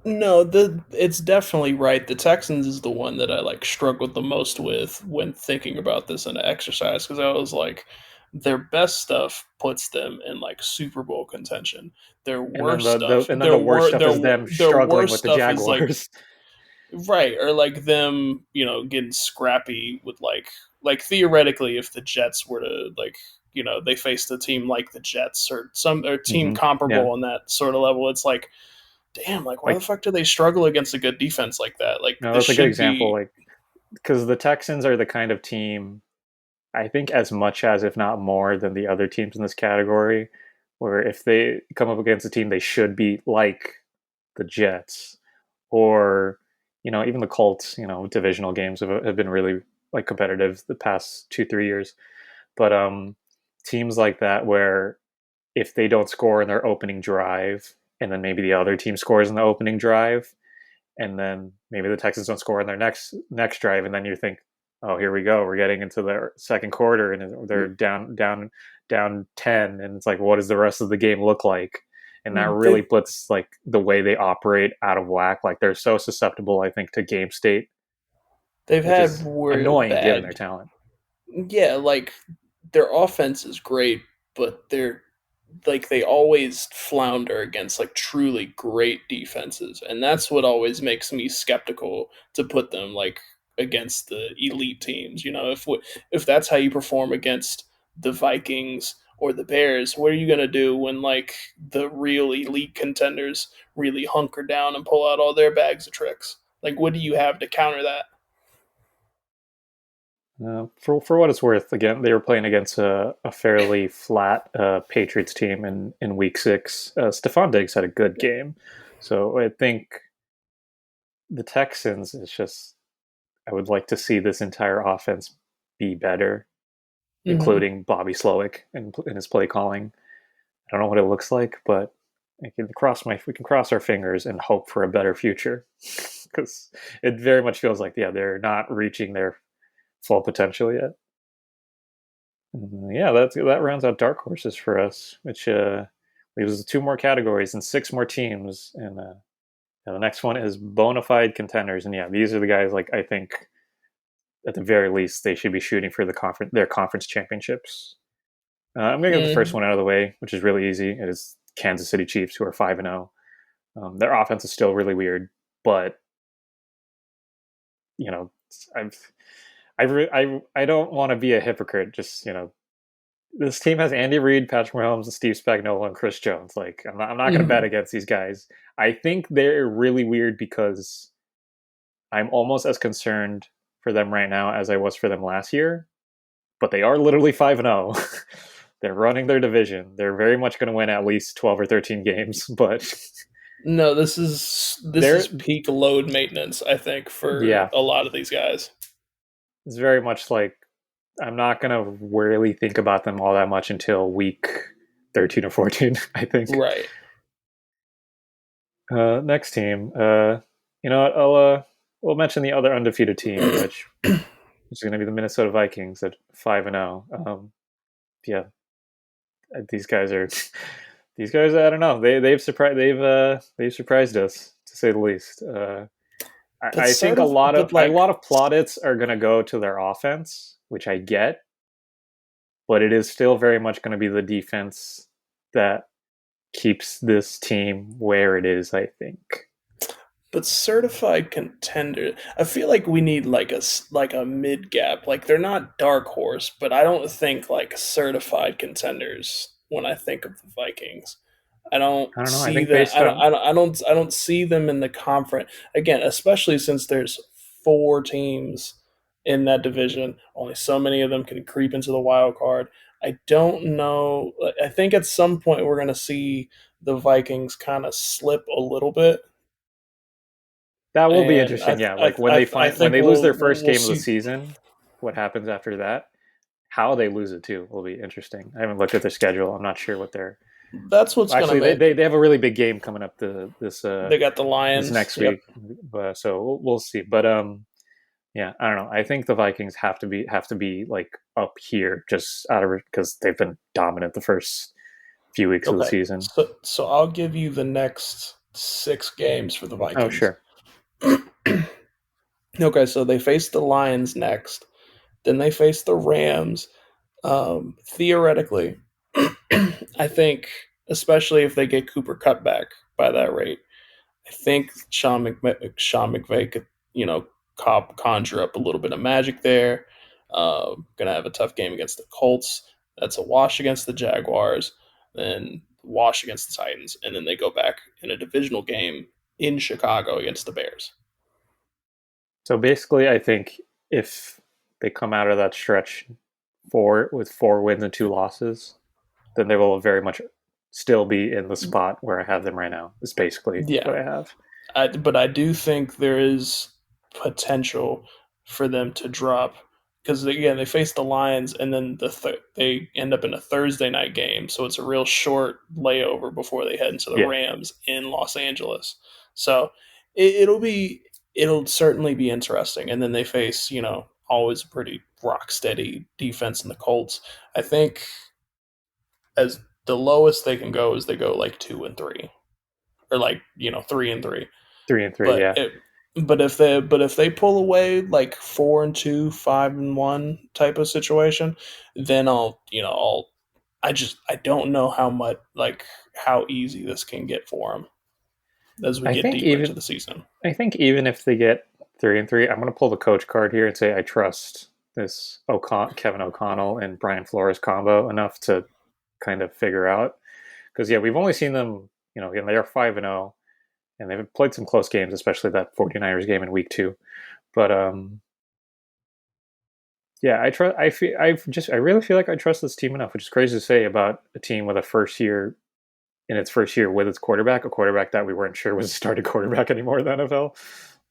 No, it's definitely right. The Texans is the one that I like struggled the most with when thinking about this in an exercise because I was like, their best stuff puts them in like Super Bowl contention. Their And then worst stuff, the worst stuff is them their struggling worst with the stuff is like Jaguars. right or like them, getting scrappy with like theoretically, if the Jets were to like they faced a team like the Jets or some or team Yeah, comparable on that sort of level, it's like damn, like why the like fuck do they struggle against a good defense like that? Like no, this that's a good should example. be Like because the Texans are the kind of team I think as much as if not more than the other teams in this category, where if they come up against a team they should be like the Jets or even the Colts. Divisional games have been really like competitive the past 2-3 years. But teams like that where if they don't score in their opening drive, and then maybe the other team scores in the opening drive, and then maybe the Texans don't score in their next drive, and then you think, oh, here we go, we're getting into their second quarter, and they're down 10, and it's like, what does the rest of the game look like? and that really They've puts like the way they operate out of whack. Like they're so susceptible, I think, to game state, they've which had is real annoying given their bad. talent. Yeah, like their offense is great, but they're like they always flounder against like truly great defenses, and that's what always makes me skeptical to put them like against the elite teams. You know, if that's how you perform against the Vikings or the Bears, what are you gonna do when like the real elite contenders really hunker down and pull out all their bags of tricks? Like, what do you have to counter that? For what it's worth, again, they were playing against a fairly flat Patriots team in Week 6. Stephon Diggs had a good game, so I think the Texans is just. I would like to see this entire offense be better, Mm-hmm. including Bobby Slowick in his play calling. I don't know what it looks like, but we can cross our fingers and hope for a better future because it very much feels like they're not reaching their full potential yet. Yeah, that rounds out dark horses for us, which leaves two more categories and six more teams. And the next one is Bonafide Contenders, and yeah, these are the guys like I think at the very least they should be shooting for their conference championships. I'm going to get the first Mm-hmm. one out of the way, which is really easy. It is Kansas City Chiefs, who are 5-0. Their offense is still really weird, but you know, I've I don't want to be a hypocrite. Just this team has Andy Reid, Patrick Mahomes, and Steve Spagnuolo and Chris Jones. Like I'm not going to bet Mm-hmm. against these guys. I think they're really weird because I'm almost as concerned for them right now as I was for them last year. But they are literally 5-0. They're running their division. They're very much going to win at least 12 or 13 games. But No, this is they're peak load maintenance, I think, for yeah, a lot of these guys. it's very much like I'm not going to really think about them all that much until week 13 or 14. I think. Right. Next team. You know what? We'll mention the other undefeated team, which is going to be the Minnesota Vikings at 5-0. Yeah, these guys are these guys. I don't know. They've surprised us to say the least. But I think but a like lot of plaudits are going to go to their offense, which I get, but it is still very much going to be the defense that keeps this team where it is. I think. but certified contender, I feel like we need like like a mid gap. Like they're not dark horse, but I don't think like certified contenders when I think of the Vikings. I don't I don't know. I see think that. based on I don't see them in the conference again, especially since there's four teams in that division. Only so many of them can creep into the wild card. I don't know. I think at some point we're going to see the Vikings kind of slip a little bit, that will be and interesting. Yeah, like I when think they lose their first we'll game of the see. season, what happens after that? How they lose it too will be interesting. I haven't looked at their schedule. I'm not sure what they're That's what's going to actually make. they have a really big game coming up They got the this Lions. next Yep. week, so we'll see. But yeah, I don't know. I think the Vikings have to be like up here just out of it because they've been dominant the first few weeks of the Okay. season. So I'll give you the next six games for the Oh Vikings. sure, Okay, so they face the Lions next. Then they face the Rams. Theoretically, I think, especially if they get Cooper cut back by that rate, I think Sean McVay could, you know, conjure up a little bit of magic there. Gonna have a tough game against the Colts. That's a wash against the Jaguars, then wash against the Titans, and then they go back in a divisional game in Chicago against the Bears. so basically, I think if they come out of that stretch four wins and two losses, then they will very much still be in the spot where I have them right now. Is basically Yeah, what I have. but I do think there is potential for them to drop because again they face the Lions and then they end up in a Thursday night game, so it's a real short layover before they head into the Yeah. Rams in Los Angeles. So it'll certainly be interesting, and then they face always a pretty rock steady defense in the Colts. I think as the lowest they can go is they go like 2-3, or like 3-3. 3-3, But yeah. if they pull away like 4-2, 5-1 type of situation, then I don't know how much, like, how easy this can get for them as we I get think deeper into even the season. I think even if they get 3-3, I'm going to pull the coach card here and say I trust this Kevin O'Connell and Brian Flores combo enough to kind of figure out, because yeah, we've only seen them. Again, they are 5-0, and they've played some close games, especially that 49ers game in week 2. But yeah, I trust. I really feel like I trust this team enough, which is crazy to say about a team with its first year with its quarterback, a quarterback that we weren't sure was a starting quarterback anymore in the NFL.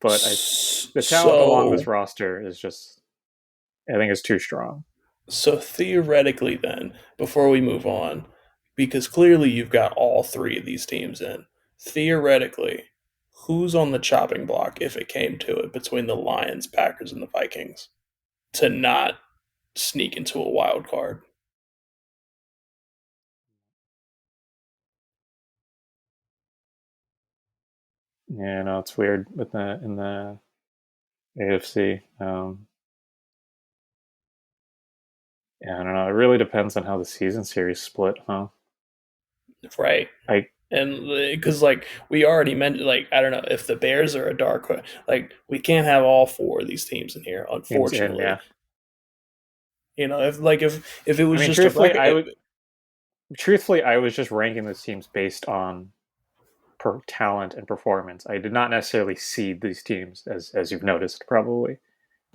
But the talent along this So roster is just, I think, is too strong. so theoretically, then, before we move on, because clearly you've got all three of these teams in, theoretically, who's on the chopping block if it came to it between the Lions, Packers, and the Vikings to not sneak into a wild card? Yeah, no, it's weird with the in the AFC. Yeah, I don't know. It really depends on how the season series split, huh? Right. I And because, like, we already mentioned, like, I don't know if the Bears are a dark horse. Like, we can't have all four of these teams in here, teams in, unfortunately. yeah. If it I was mean, just a bracket, truthfully, I was just ranking the teams based on talent and performance. I did not necessarily seed these teams, as you've noticed, probably.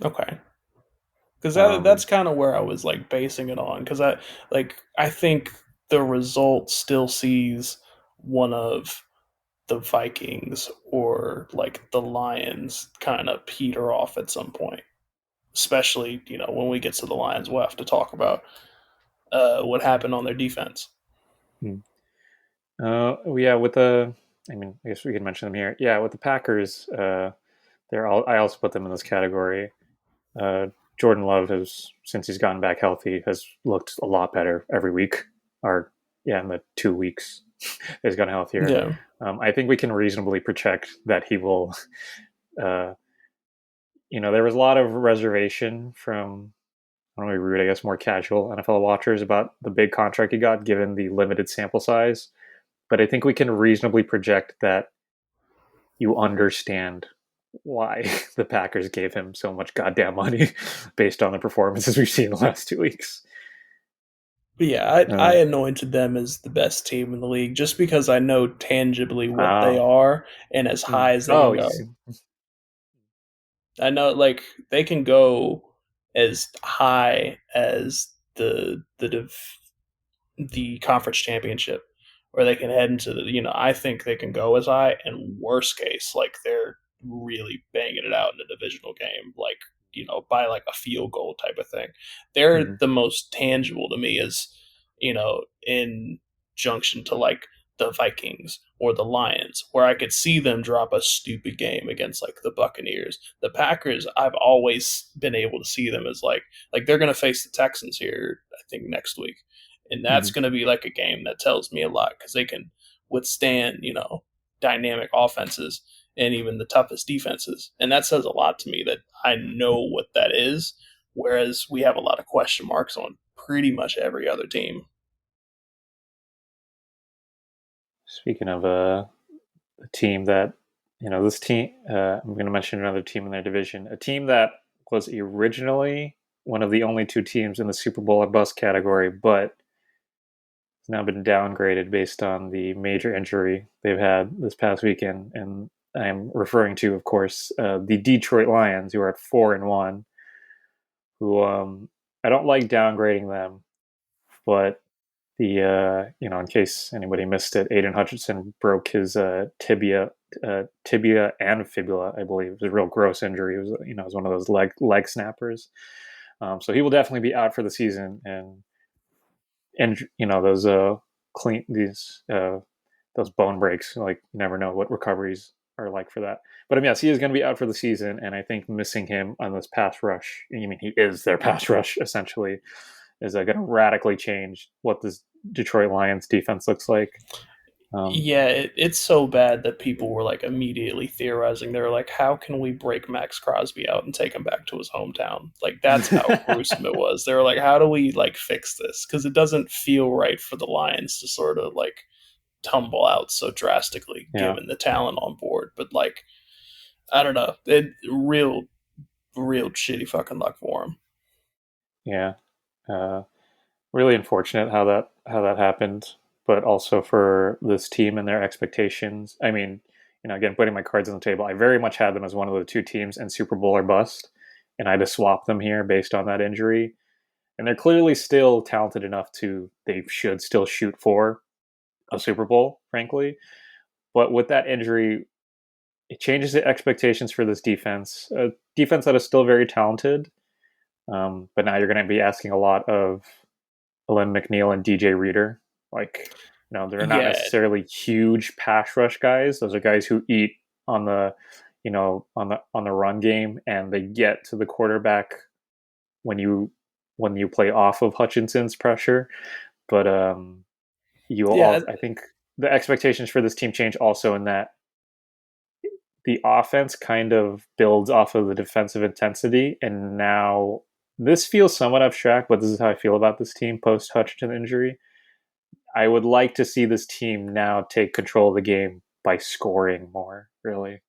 okay, because that's Um, kind of where I was like basing it on. Because I think the result still sees one of the Vikings or like the Lions kind of peter off at some point. Especially when we get to the Lions, we'll have to talk about what happened on their defense. hmm. Yeah, with the, I mean, I guess we can mention them here. Yeah, with the Packers, they're all. I also put them in this category. Uh, Jordan Love has, since he's gotten back healthy, has looked a lot better every week. Or yeah, in the 2 weeks he's gotten healthier. Yeah, I think we can reasonably project that he will. Uh, there was a lot of reservation from, I don't know, rude, I guess, more casual NFL watchers about the big contract he got, given the limited sample size. But I think we can reasonably project that you understand why the Packers gave him so much goddamn money based on the performances we've seen the last 2 weeks. but yeah, I Uh, anointed them as the best team in the league just because I know tangibly what they oh, are and as high as they oh, can you go. see, I know, like, they can go as high as the conference championship, or they can head into I think they can go as high, and worst case, like, they're really banging it out in a divisional game, like, by like a field goal type of thing. They're mhm, the most tangible to me, as in junction to like the Vikings or the Lions, where I could see them drop a stupid game against like the Buccaneers. The Packers, I've always been able to see them as like they're going to face the Texans here, I think, next week, and that's mhm. going to be like a game that tells me a lot because they can withstand dynamic offenses and even the toughest defenses, and that says a lot to me that I know what that is. Whereas we have a lot of question marks on pretty much every other team. Speaking of a team that, this team, I'm going to mention another team in their division, a team that was originally one of the only two teams in the Super Bowl or bust category, but has now been downgraded based on the major injury they've had this past weekend. And I'm referring to, of course, the Detroit Lions, who are at 4-1, who I don't like downgrading them, but in case anybody missed it, Aiden Hutchinson broke his tibia and fibula, I believe. It was a real gross injury. It was, it was one of those leg snappers. So he will definitely be out for the season, and those clean these those bone breaks. Like, you never know what recoveries are like for that. But yes, he is going to be out for the season, and I think missing him on this pass rush. I mean, he is their pass rush essentially. Is going to radically change what this Detroit Lions defense looks like. Yeah, it's so bad that people were like immediately theorizing. They were like, "How can we break Max Crosby out and take him back to his hometown?" Like that's how gruesome it was. They were like, "How do we like fix this?" Because it doesn't feel right for the Lions to sort of like tumble out so drastically Yeah, given the talent on board. But like, I don't know, it real shitty fucking luck for him. yeah. Uh, really unfortunate how that happened, but also for this team and their expectations. I mean, again, putting my cards on the table, I very much had them as one of the two teams in Super Bowl or bust, and I had to swap them here based on that injury. And they're clearly still talented enough to they should still shoot for a Super Bowl, frankly. But with that injury, it changes the expectations for this defense. A defense that is still very talented, but now you're going to be asking a lot of Alen McNeil and DJ Reader. Like, they're not Yeah, necessarily huge pass rush guys. Those are guys who eat on the, on the run game, and they get to the quarterback when you play off of Hutchinson's pressure. But you will yeah, all, I think the expectations for this team change also in that the offense kind of builds off of the defensive intensity, and now this feels somewhat abstract, but this is how I feel about this team post Hutchinson injury. I would like to see this team now take control of the game by scoring more, really.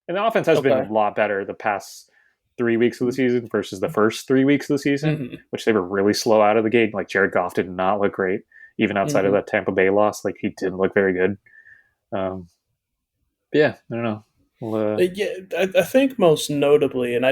And the offense has been a okay. lot better the past 3 weeks of the season versus the first 3 weeks of the season, Mm-hmm. which they were really slow out of the gate. Like Jared Goff did not look great, even outside of Mm-hmm. that Tampa Bay loss. Like he didn't look very good. Um, yeah, I don't know. Well, Yeah, I think most notably, and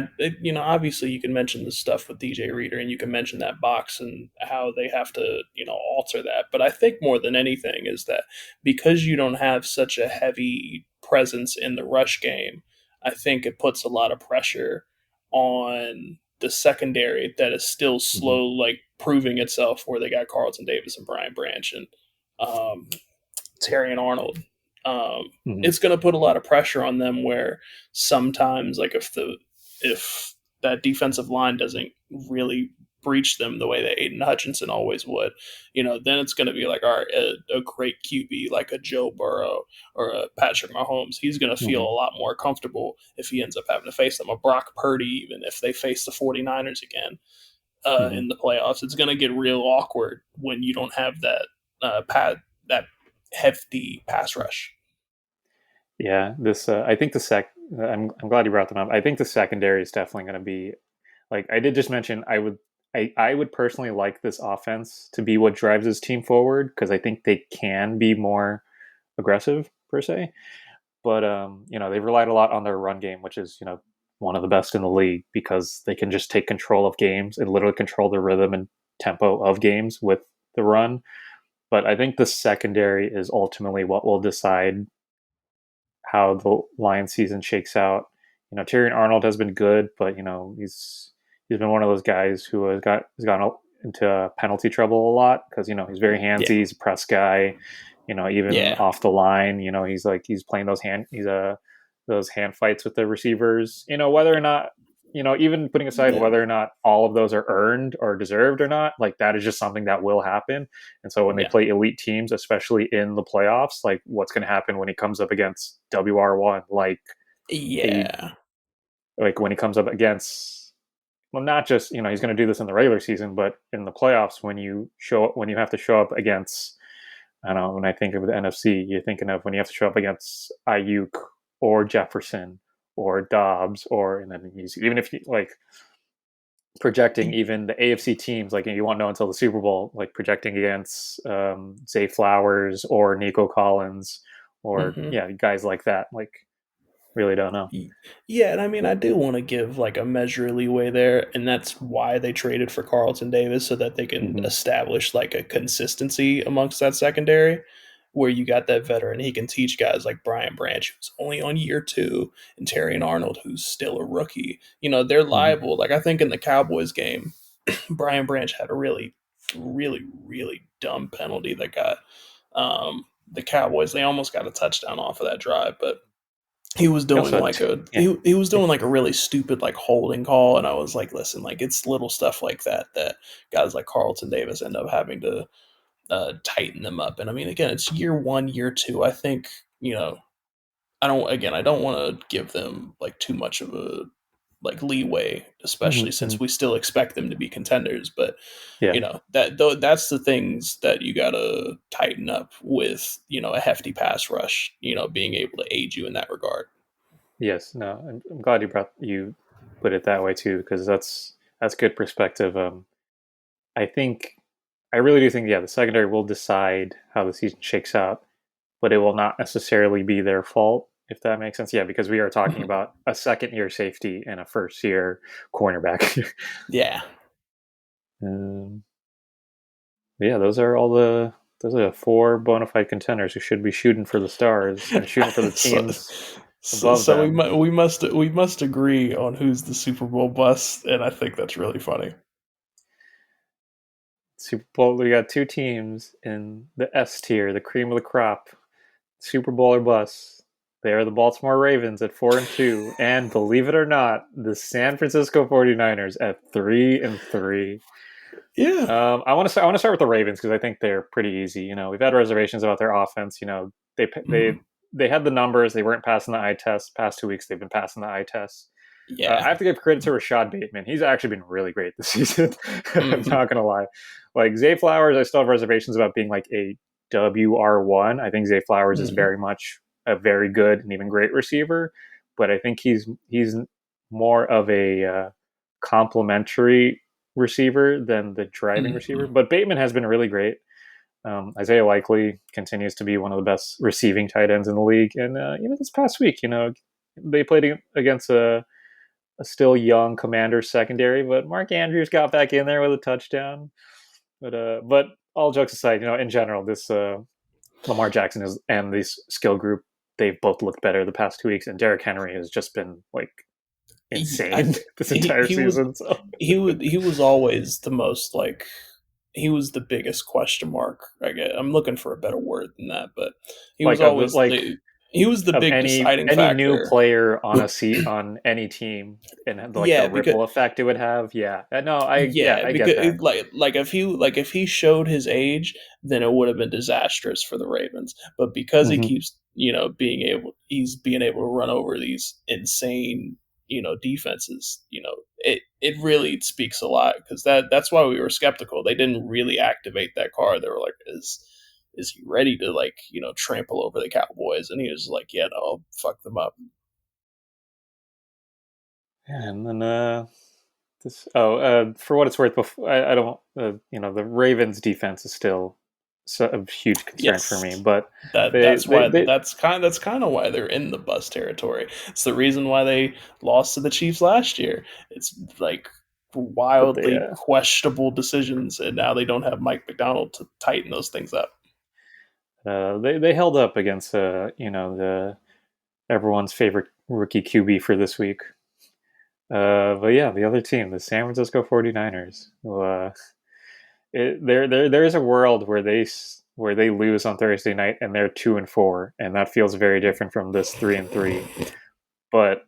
obviously you can mention the stuff with DJ Reader, and you can mention that box and how they have to, alter that. But I think more than anything is that because you don't have such a heavy presence in the rush game, I think it puts a lot of pressure on the secondary that is still mhm, slow, like proving itself. Where they got Carlton Davis and Brian Branch and um, Terry and Arnold. mhm, It's going to put a lot of pressure on them. Where sometimes, like if that defensive line doesn't really breach them the way that Aiden Hutchinson always would, then it's going to be like, all right, a great QB like a Joe Burrow or a Patrick Mahomes, he's going to feel mhm, a lot more comfortable if he ends up having to face them. A Brock Purdy, even if they face the 49ers again mhm. in the playoffs, it's going to get real awkward when you don't have that hefty pass rush. Yeah, this I think the sec. I'm glad you brought them up. I think the secondary is definitely going to be like I did just mention. I would personally like this offense to be what drives this team forward because I think they can be more aggressive per se. But they've relied a lot on their run game, which is one of the best in the league because they can just take control of games and literally control the rhythm and tempo of games with the run. But I think the secondary is ultimately what will decide how the Lions season shakes out. Tyrion Arnold has been good, but he's been one of those guys who has gotten into penalty trouble a lot because he's very Yeah, handsy. He's a press guy. Even yeah, off the line, he's playing those hand fights with the receivers. Whether or not even putting aside yeah, whether or not all of those are earned or deserved or not, like that is just something that will happen. And so when they yeah, play elite teams, especially in the playoffs, like what's going to happen when he comes up against WR1, a yeah, like when he comes up against, well, not just he's going to do this in the regular season, but in the playoffs when you have to show up against, I don't know, when I think of the NFC, you're thinking of when you have to show up against Ayuk or Jefferson or Dobbs, or and then even if you like projecting even the AFC teams, like you won't know until the Super Bowl, like projecting against Zay Flowers or Nico Collins or hmm yeah, guys like that. Like really don't know. yeah. And I mean, I do want to give like a measure of leeway there, and that's why they traded for Carlton Davis so that they can Hmm. establish like a consistency amongst that secondary. Where you got that veteran, he can teach guys like Brian Branch, who's only on year two, and Terry and Arnold, who's still a rookie. They're Hmm. liable. Like I think in the Cowboys game, Brian Branch had a really, really, really dumb penalty that got the Cowboys. They almost got a touchdown off of that drive, but he was He doing also had like a yeah, he was doing like a really stupid like holding call, and I was like, listen, like it's little stuff like that that guys like Carlton Davis end up having to tighten them up. And I mean, again, it's year one, year two. I think I don't want to give them like too much of a like leeway, especially Hmm. since we still expect them to be contenders. But Yeah. that's the things that you gotta tighten up with a hefty pass rush. Being able to aid you in that regard. Yes. No. I'm glad you put it that way too, because that's good perspective. I think I really do think, yeah, the secondary will decide how the season shakes out, but it will not necessarily be their fault, if that makes sense. Yeah, because we are talking Mhm. about a second year safety and a first year cornerback. Yeah. um, yeah, those are the four bona fide contenders who should be shooting for the stars and shooting for the so, teams so, above so them. we must agree on who's the Super Bowl bust, and I think that's really funny. Super Bowl, we got two teams in the S tier, the cream of the crop, Super Bowl or bust. They are the Baltimore Ravens at 4-2, and believe it or not, the San Francisco 49ers at 3-3. Yeah. I want to start with the Ravens because I think they're pretty easy. We've had reservations about their offense. They Mhm. they they had the numbers. They weren't passing the eye test. Past 2 weeks, they've been passing the eye test. I Yeah. have to give credit to Rashad Bateman. He's actually been really great this season. I'm Hmm. not gonna lie. Like Zay Flowers, I still have reservations about being like a WR1. I think Zay Flowers is Hmm. very much a very good and even great receiver, but I think he's more of a complementary receiver than the driving receiver. Hmm. But Bateman has been really great. Isaiah Likely continues to be one of the best receiving tight ends in the league, and even this past week, they played against a still young Commanders secondary, but Mark Andrews got back in there with a touchdown. But all jokes aside, in general, this Lamar Jackson is and this skill group, they've both looked better the past 2 weeks, and Derrick Henry has just been like I, insane this he entire he was season. So he was always the most like he was the biggest question mark. I'm looking for a better word than that, but he was like of the always like the he was the of big any deciding any new factor. player on a seat on any team and like the Yeah, because ripple effect it would have. Yeah, no, yeah, I get that. if he showed his age, then it would have been disastrous for the Ravens. But because he Hmm. keeps he's being able to run over these insane defenses. It really speaks a lot because that's why we were skeptical. They didn't really activate that card. They were like, is he ready to like trample over the Cowboys? And he was like, yeah, no, I'll fuck them up. And then for what it's worth, before I don't the Ravens defense is still a huge concern for me, Yes, but that they that's they why they that's kind of why they're in the bus territory. It's the reason why they lost to the Chiefs last year. It's like but they wildly questionable decisions, and now they don't have Mike McDonald to tighten those things up. they held up against the everyone's favorite rookie QB for this week. But yeah, the other team, the San Francisco 49ers, who, there is a world where they lose on Thursday night and they're 2-4, and that feels very different from this 3-3. But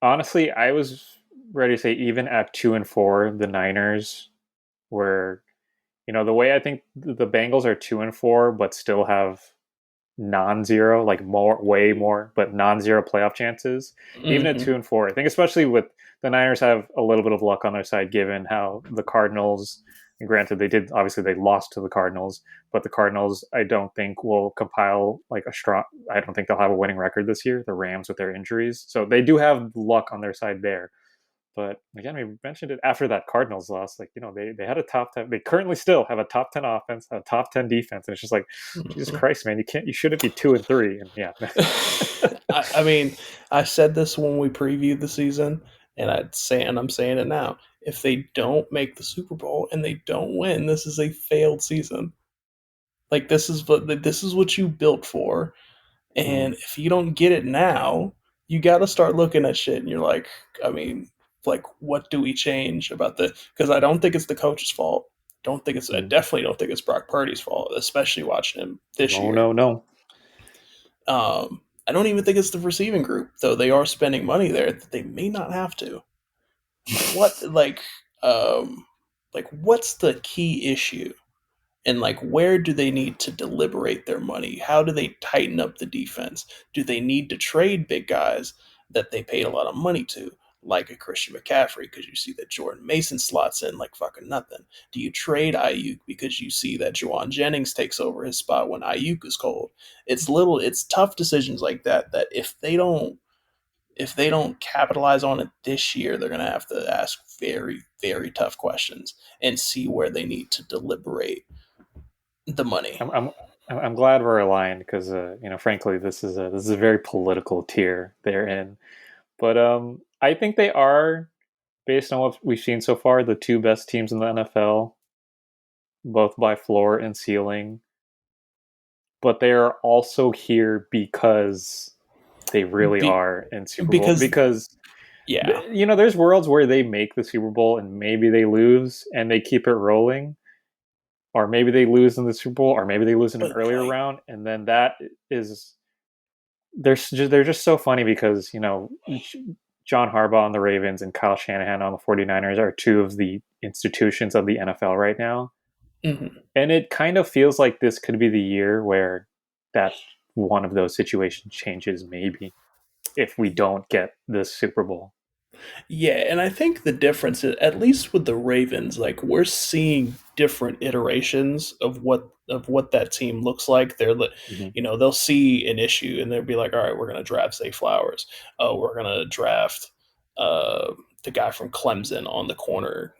honestly, I was ready to say even at 2-4, the Niners were, the way I think the Bengals are 2-4, but still have non-zero, like way more, but non-zero playoff chances. Even at Hmm. 2-4, I think especially with the Niners have a little bit of luck on their side, given how the Cardinals. And granted, they lost to the Cardinals, but the Cardinals I don't think will compile like a strong. I don't think they'll have a winning record this year. The Rams with their injuries, so they do have luck on their side there. But again, we mentioned it after that Cardinals loss. Like, they had a top 10. They currently still have a top 10 offense, a top 10 defense. And it's just like, Jesus Christ, man, you shouldn't be 2-3. And yeah. I mean, I said this when we previewed the season, and I'm saying it now. If they don't make the Super Bowl and they don't win, this is a failed season. Like this is what you built for. Mhm. And if you don't get it now, you got to start looking at shit. And you're like, I mean, like, what do we change about the? Because I don't think it's the coach's fault. I Mhm. definitely don't think it's Brock Purdy's fault, especially watching him this No, year. no, no. I don't even think it's the receiving group, though they are spending money there that they may not have to. What um, like what's the key issue? And like, where do they need to deliberate their money? How do they tighten up the defense? Do they need to trade big guys that they paid a lot of money to, like a Christian McCaffrey, because you see that Jordan Mason slots in like fucking nothing? Do you trade Ayuk because you see that Juwan Jennings takes over his spot when Ayuk is cold? It's tough decisions like that that if they don't capitalize on it this year, they're going to have to ask very, very tough questions and see where they need to deliberate the money. I'm I'm I'm glad we're aligned because frankly, this is a very political tier they're in. But I think they are, based on what we've seen so far, the two best teams in the NFL, both by floor and ceiling. But they are also here because they really Be- are in Super Bowl. because Because yeah, there's worlds where they make the Super Bowl and maybe they lose and they keep it rolling, or maybe they lose in the Super Bowl, or maybe they lose in an but earlier like round, and then that is they're just so funny because John Harbaugh on the Ravens and Kyle Shanahan on the 49ers are two of the institutions of the NFL right now. mhm. And it kind of feels like this could be the year where that one of those situations changes, maybe, if we don't get this Super Bowl. Yeah, and I think the difference, at least with the Ravens, like we're seeing different iterations of what that team looks like. Mm-hmm. They'll see an issue and they'll be like, all right, we're gonna draft Zay Flowers. Oh, we're gonna draft the guy from Clemson on the corner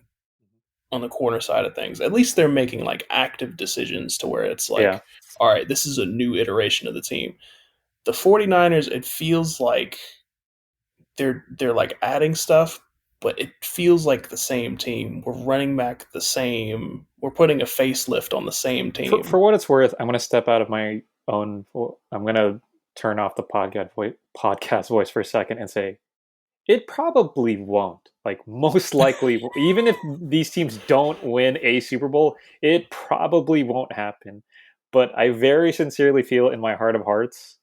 side of things. At least they're making like active decisions to where it's Yeah. like, all right, this is a new iteration of the team. The 49ers, it feels like they're like adding stuff, but it feels like the same team. We're running back the same. We're putting a facelift on the same For team. what it's worth, I'm going to step out of my own. I'm going to turn off the podcast voice for a second and say it probably won't. Like, most likely, even if these teams don't win a Super Bowl, it probably won't happen. But I very sincerely feel in my heart of hearts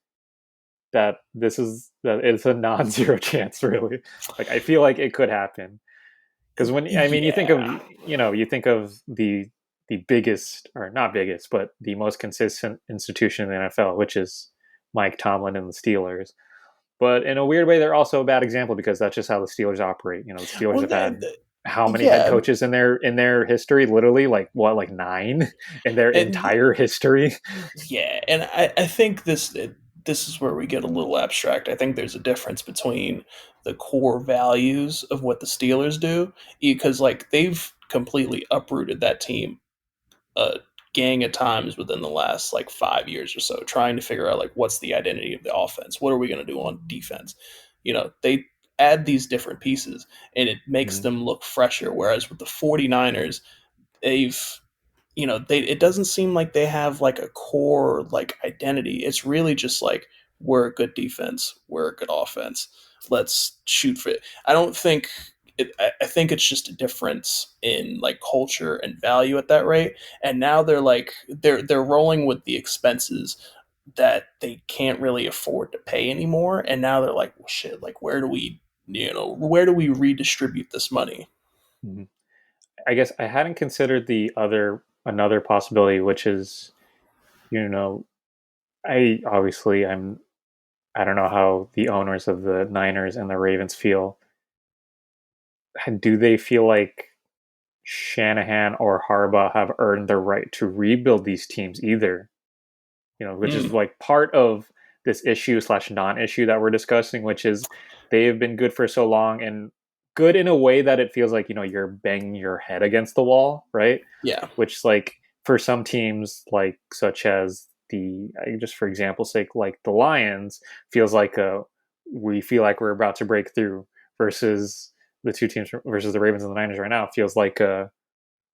that that it's a non-zero chance, really. Like, I feel like it could happen because you think of Yeah, the biggest, or not biggest, but the most consistent institution in the NFL, which is Mike Tomlin and the Steelers. But in a weird way, they're also a bad example because that's just how the Steelers operate. The Steelers well, have had how many head yeah, coaches in their history? Literally, like what, like nine in their and entire history. yeah, and I think this is where we get a little abstract. I think there's a difference between the core values of what the Steelers do, because like they've completely uprooted that team a gang of times within the last like 5 years or so, trying to figure out like what's the identity of the offense, what are we going to do on defense. They add these different pieces and it makes Mhm. them look fresher, whereas with the 49ers, they've it doesn't seem like they have like a core like identity. It's really just like, we're a good defense, we're a good offense, let's shoot for it. I don't think I think it's just a difference in like culture and value at that rate. And now they're rolling with the expenses that they can't really afford to pay anymore. And now they're like, well, shit, like where do we redistribute this money? Mhm. I guess I hadn't considered the other another possibility, which is, you know, I don't know how the owners of the Niners and the Ravens feel. Do they feel like Shanahan or Harbaugh have earned the right to rebuild these teams either? Which is Mm, like part of this issue slash non-issue that we're discussing, which is they have been good for so long and good in a way that it feels like you're banging your head against the wall, right? yeah. Which, like, for some teams, like such as just for example's sake, like the Lions, feels like we feel like we're about to break through, versus the two teams versus the Ravens and the Niners right now feels like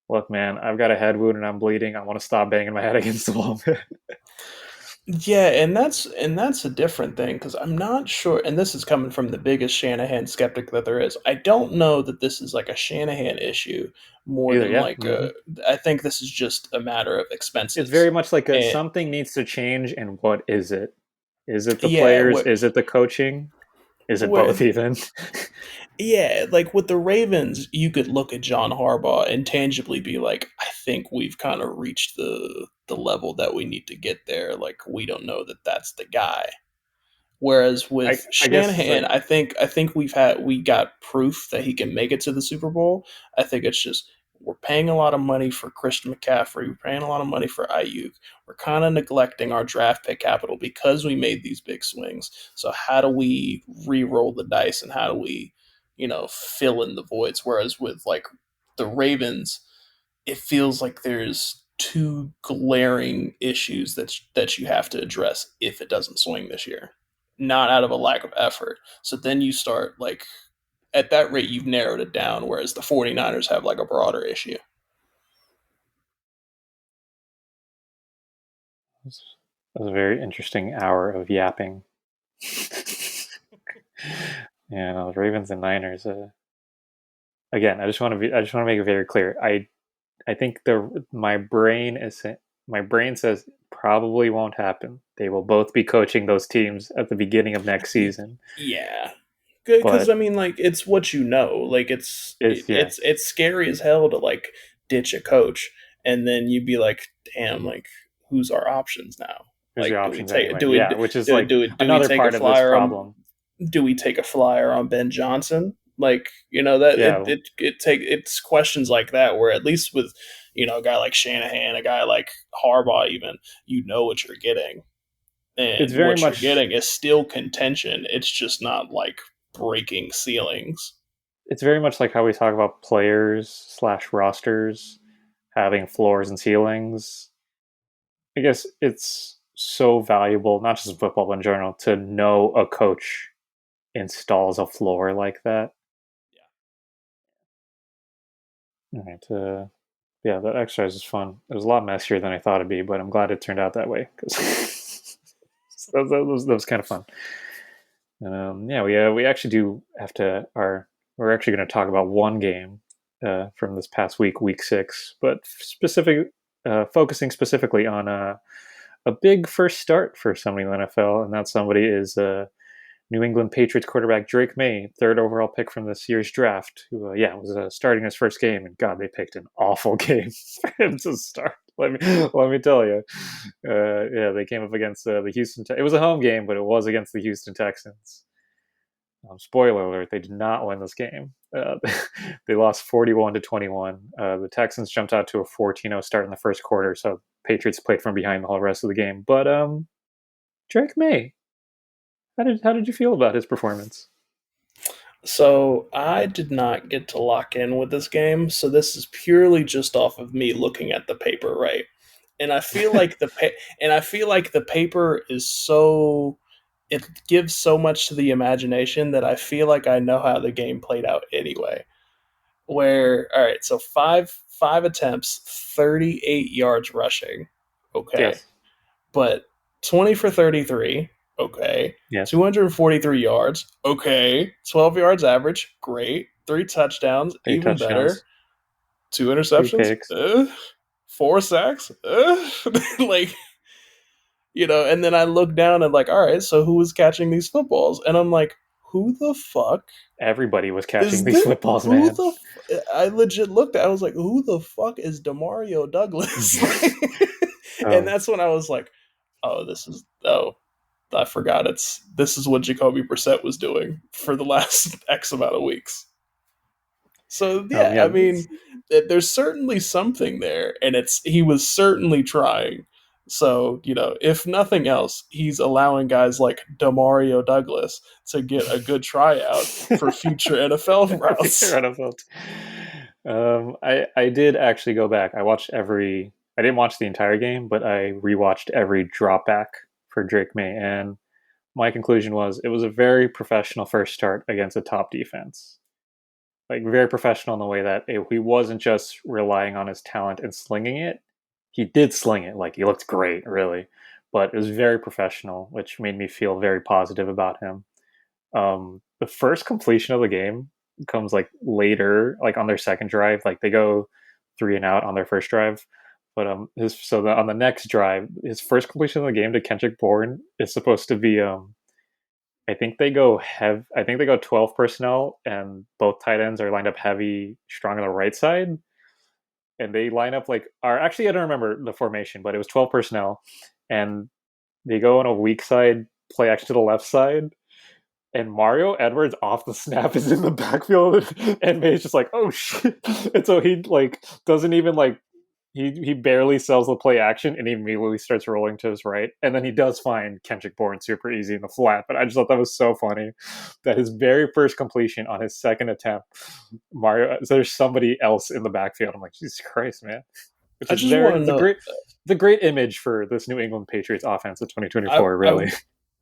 look, man, I've got a head wound and I'm bleeding. I want to stop banging my head against the wall. Yeah, and that's a different thing because I'm not sure, and this is coming from the biggest Shanahan skeptic that there is. I don't know that this is like a Shanahan issue more Either, than yeah. like Hmm. I think this is just a matter of It's very expenses. much like And something needs to change, and what is it? Is it the yeah, players? Is it the coaching? Is it where both even? yeah, like with the Ravens, you could look at John Harbaugh and tangibly be like, I think we've kind of reached the level that we need to get there. Like we don't know that that's the guy. Whereas with I guess it's Shanahan, like I think we got proof that he can make it to the Super Bowl. I think it's just we're paying a lot of money for Christian McCaffrey. We're paying a lot of money for Ayuk. We're kind of neglecting our draft pick capital because we made these big swings. So how do we re-roll the dice and how do we, fill in the voids? Whereas with like the Ravens, it feels like there's two glaring issues that you have to address if it doesn't swing this year, not out of a lack of effort. So then you start like at that rate you've narrowed it down, whereas the 49ers have like a broader issue. it was a very interesting hour of yapping. Yeah, no, the Ravens and Niners. Again, I just want to make it very clear. I think my brain says probably won't happen. They will both be coaching those teams at the beginning of next season. Yeah, because I But mean, like it's what you know. Like it's it's yeah, it's scary as hell to like ditch a coach and then you'd be like, damn, like who's our options now? here's your Like, do we options take anyway. do we Yeah, do which is do, like do, we, do we another take a part of this flyer on problem. do we take a flyer on Ben Johnson? Like, that Yeah, it's questions like that where at least with a guy like Shanahan, a guy like Harbaugh, even what you're getting, it's and very what you're much getting is still contention. It's just not like breaking ceilings. like how we talk about players slash rosters having floors and ceilings. I guess it's so valuable, not just in football but in general, to know a coach installs a floor like that. All right, yeah, that exercise is fun. It was a lot messier than I thought it'd be, but I'm glad it turned out that way because that was kind of fun. Yeah, we actually do have to. We're actually going to talk about one game from this past week, week 6, but focusing specifically on a big first start for somebody in the NFL, and that somebody is New England Patriots quarterback Drake Maye, third overall pick from this year's draft, who was starting his first game, and God, they picked an awful game for him to start. Let me tell you, yeah, they came up against the Houston. It was a home game, but it was against the Houston Texans. Spoiler alert: they did not win this game. They lost 41-21. The Texans jumped out to a 14-0 start in the first quarter, so Patriots played from behind the whole rest of the game. But Drake Maye, how did you feel about his performance? So I did not get to lock in with this game, so this is purely just off of me looking at the paper, right? And I feel like the paper is so it gives so much to the imagination that I feel like I know how the game played out anyway. Where all right, so five attempts, 38 yards rushing, okay, Yes, but 20 for 33, okay, yes, 243 yards, okay, 12 yards average, great, three touchdowns, 8 even better, touchdowns, two 2 interceptions, picks. four sacks, like and then I look down and like, all right, so who is catching these footballs? And I'm like, who the fuck Everybody was catching is these this? footballs, man. I legit looked at. I was like, who the fuck is Demario Douglas? And um, that's when I was like, oh, I forgot. This is what Jacoby Brissett was doing for the last X amount of weeks. So yeah, I yeah, mean, there's certainly something there, and he was certainly trying. So if nothing else, he's allowing guys like Demario Douglas to get a good tryout for future NFL for future routes. NFL. I did actually go back. I watched every. I didn't watch the entire game, but I rewatched every drop back for Drake May, and my conclusion was it was a very professional first start against a top defense. Like very professional in the way that he wasn't just relying on his talent and slinging it. He did sling it, like he looked great, really, but it was very professional, which made me feel very positive about him. The first completion of the game comes like later, like on their second drive. Like they go 3 and out on their first drive, but on the next drive, his first completion of the game to Kendrick Bourne is supposed to be I think they go 12 personnel, and both tight ends are lined up heavy, strong on the right side. and they line up like are actually I don't remember the formation, but it was 12 personnel, and they go on a weak side play action to the left side, and Mario Edwards off the snap is in the backfield, and May's just like, oh shit, and so he like doesn't even like he barely sells the play action, and he immediately starts rolling to his right, and then he does find Kendrick Bourne super easy in the flat. But I just thought that was so funny that his very first completion on his second attempt, Mario, so there's somebody else in the backfield. I'm like, Jesus Christ, man! Which I is just want very to know. the great image for this New England Patriots offense of I 2024. I Really,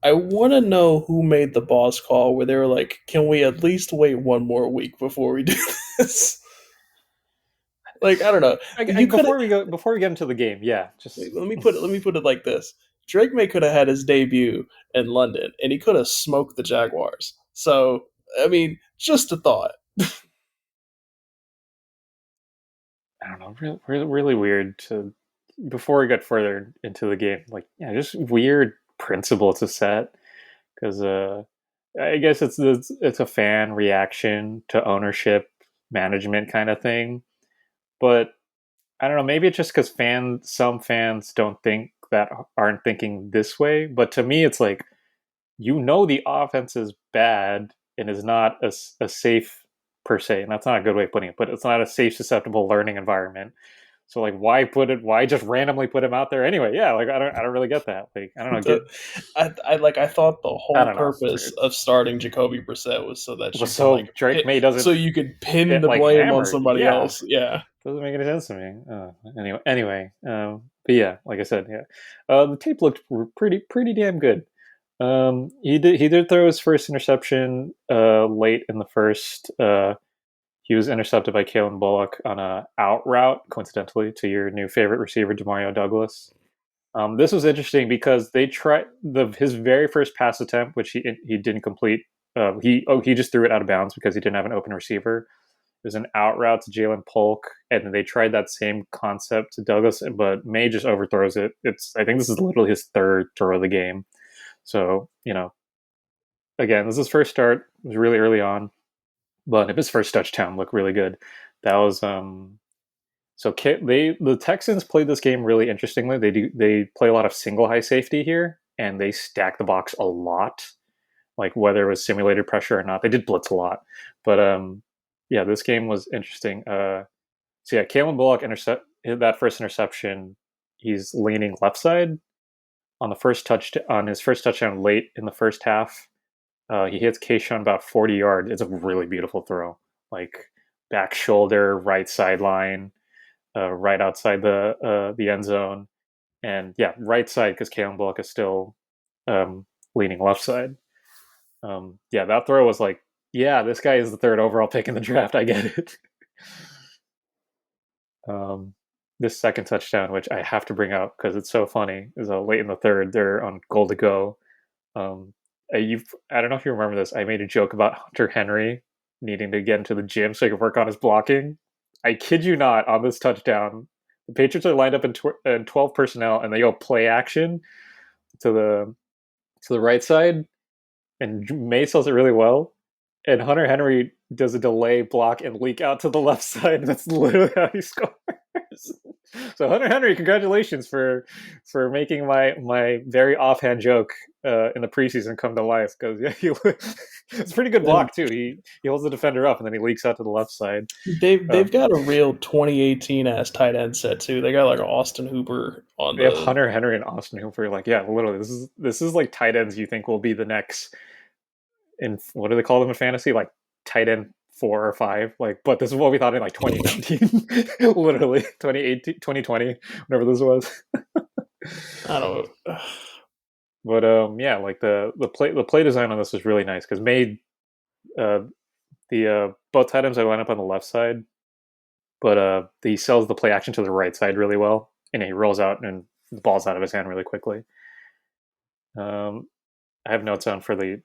I want to know who made the boss call where they were like, "Can we at least wait one more week before we do this?" Like, I don't know. You could have. before we get into the game, yeah, just Let me put it like this: Drake May could have had his debut in London, and he could have smoked the Jaguars. So, I mean, just a thought. I don't know, really weird to before we get further into the game, like yeah, just weird principle to set because I guess it's a fan reaction to ownership management kind of thing, but I don't know, maybe it's just because some fans don't think that aren't thinking this way, but to me it's like the offense is bad and is not a safe per se, and that's not a good way of putting it, but it's not a safe susceptible learning environment. So like, why just randomly put him out there anyway? Yeah, like I don't really get that. Like I don't know, The, I thought the I whole don't know, it's just purpose weird. of starting Jacoby Brissett was so that Well, you can so Drake May so doesn't you could pin get the like blame on hammered. somebody Yeah, else. Yeah. doesn't make any sense to me. Anyway, but yeah, like I said, yeah, the tape looked pretty damn good. He did throw his first interception late in the first. He was intercepted by Kalen Bullock on a out route, coincidentally, to your new favorite receiver, Demario Douglas. This was interesting because they tried his very first pass attempt, which he didn't complete. He just threw it out of bounds because he didn't have an open receiver. It was an out route to Jalen Polk, and then they tried that same concept to Douglas, but May just overthrows it. I think this is literally his third throw of the game. So again, this is his first start. It was really early on, but his first touchdown looked really good. That was the Texans played this game really interestingly. They play a lot of single high safety here, and they stack the box a lot. Like whether it was simulated pressure or not, they did blitz a lot. But yeah, this game was interesting. So yeah, Kalen Bullock intercept that first interception. He's leaning left side on his first touchdown late in the first half. He hits Kayshawn about 40 yards. It's a really beautiful throw, like back shoulder, right sideline, right outside the end zone, and yeah, right side because Kalen Bullock is still leaning left side. Yeah, that throw was like, yeah, this guy is the third overall pick in the draft. I get it. um, this second touchdown, which I have to bring up because it's so funny, is late in the third. They're on goal to go. Um, I don't know if you remember this. I made a joke about Hunter Henry needing to get into the gym so he could work on his blocking. I kid you not, on this touchdown, the Patriots are lined up in 12 personnel, and they go play action to the right side, and May sells it really well. And Hunter Henry does a delay block and leak out to the left side. That's literally how he scores. So Hunter Henry, congratulations for making my very offhand joke in the preseason come to life. Because yeah, it's a pretty good And block too. He holds the defender up and then he leaks out to the left side. they've got a real 2018 ass tight end set too. They got like Austin Hooper on They have the. Hunter Henry and Austin Hooper. Like yeah, literally this is like tight ends you think will be the next in what do they call them in fantasy, like tight end 4 or 5, like, but this is what we thought in like 2019. Literally 2018 2020, whatever this was. I don't know. But yeah, like the play design on this was really nice because made uh the both tight ends I line up on the left side, but he sells the play action to the right side really well, and he rolls out and the ball's out of his hand really quickly. um I have notes on for the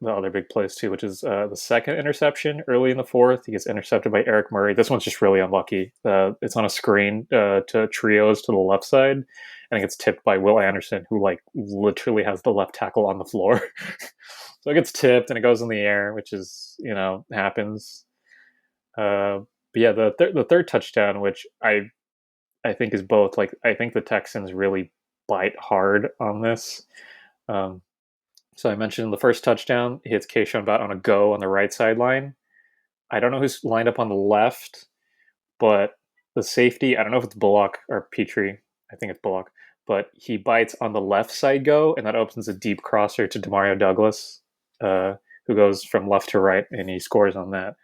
other big plays too, which is the second interception early in the fourth. He gets intercepted by Eric Murray. This one's just really unlucky. It's on a screen to trios to the left side, and it gets tipped by Will Anderson, who like literally has the left tackle on the floor. So it gets tipped and it goes in the air, which is happens. but yeah, the third touchdown, which I think is both like I think the Texans really bite hard on this. Um, so I mentioned the first touchdown he hits Keishon Bott on a go on the right sideline. I don't know who's lined up on the left, but the safety, I don't know if it's Bullock or Petrie. I think it's Bullock. But he bites on the left side go, and that opens a deep crosser to Demario Douglas, who goes from left to right, and he scores on that.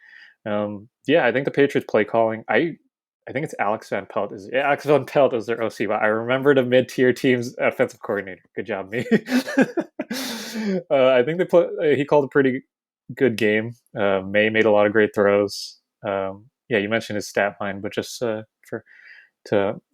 Yeah, I think the Patriots play calling. I think it's Alex Van Pelt. Alex Van Pelt is their OC, but I remember the mid tier team's offensive coordinator. Good job, me. I think he called a pretty good game. May made a lot of great throws. Yeah, you mentioned his stat line, but just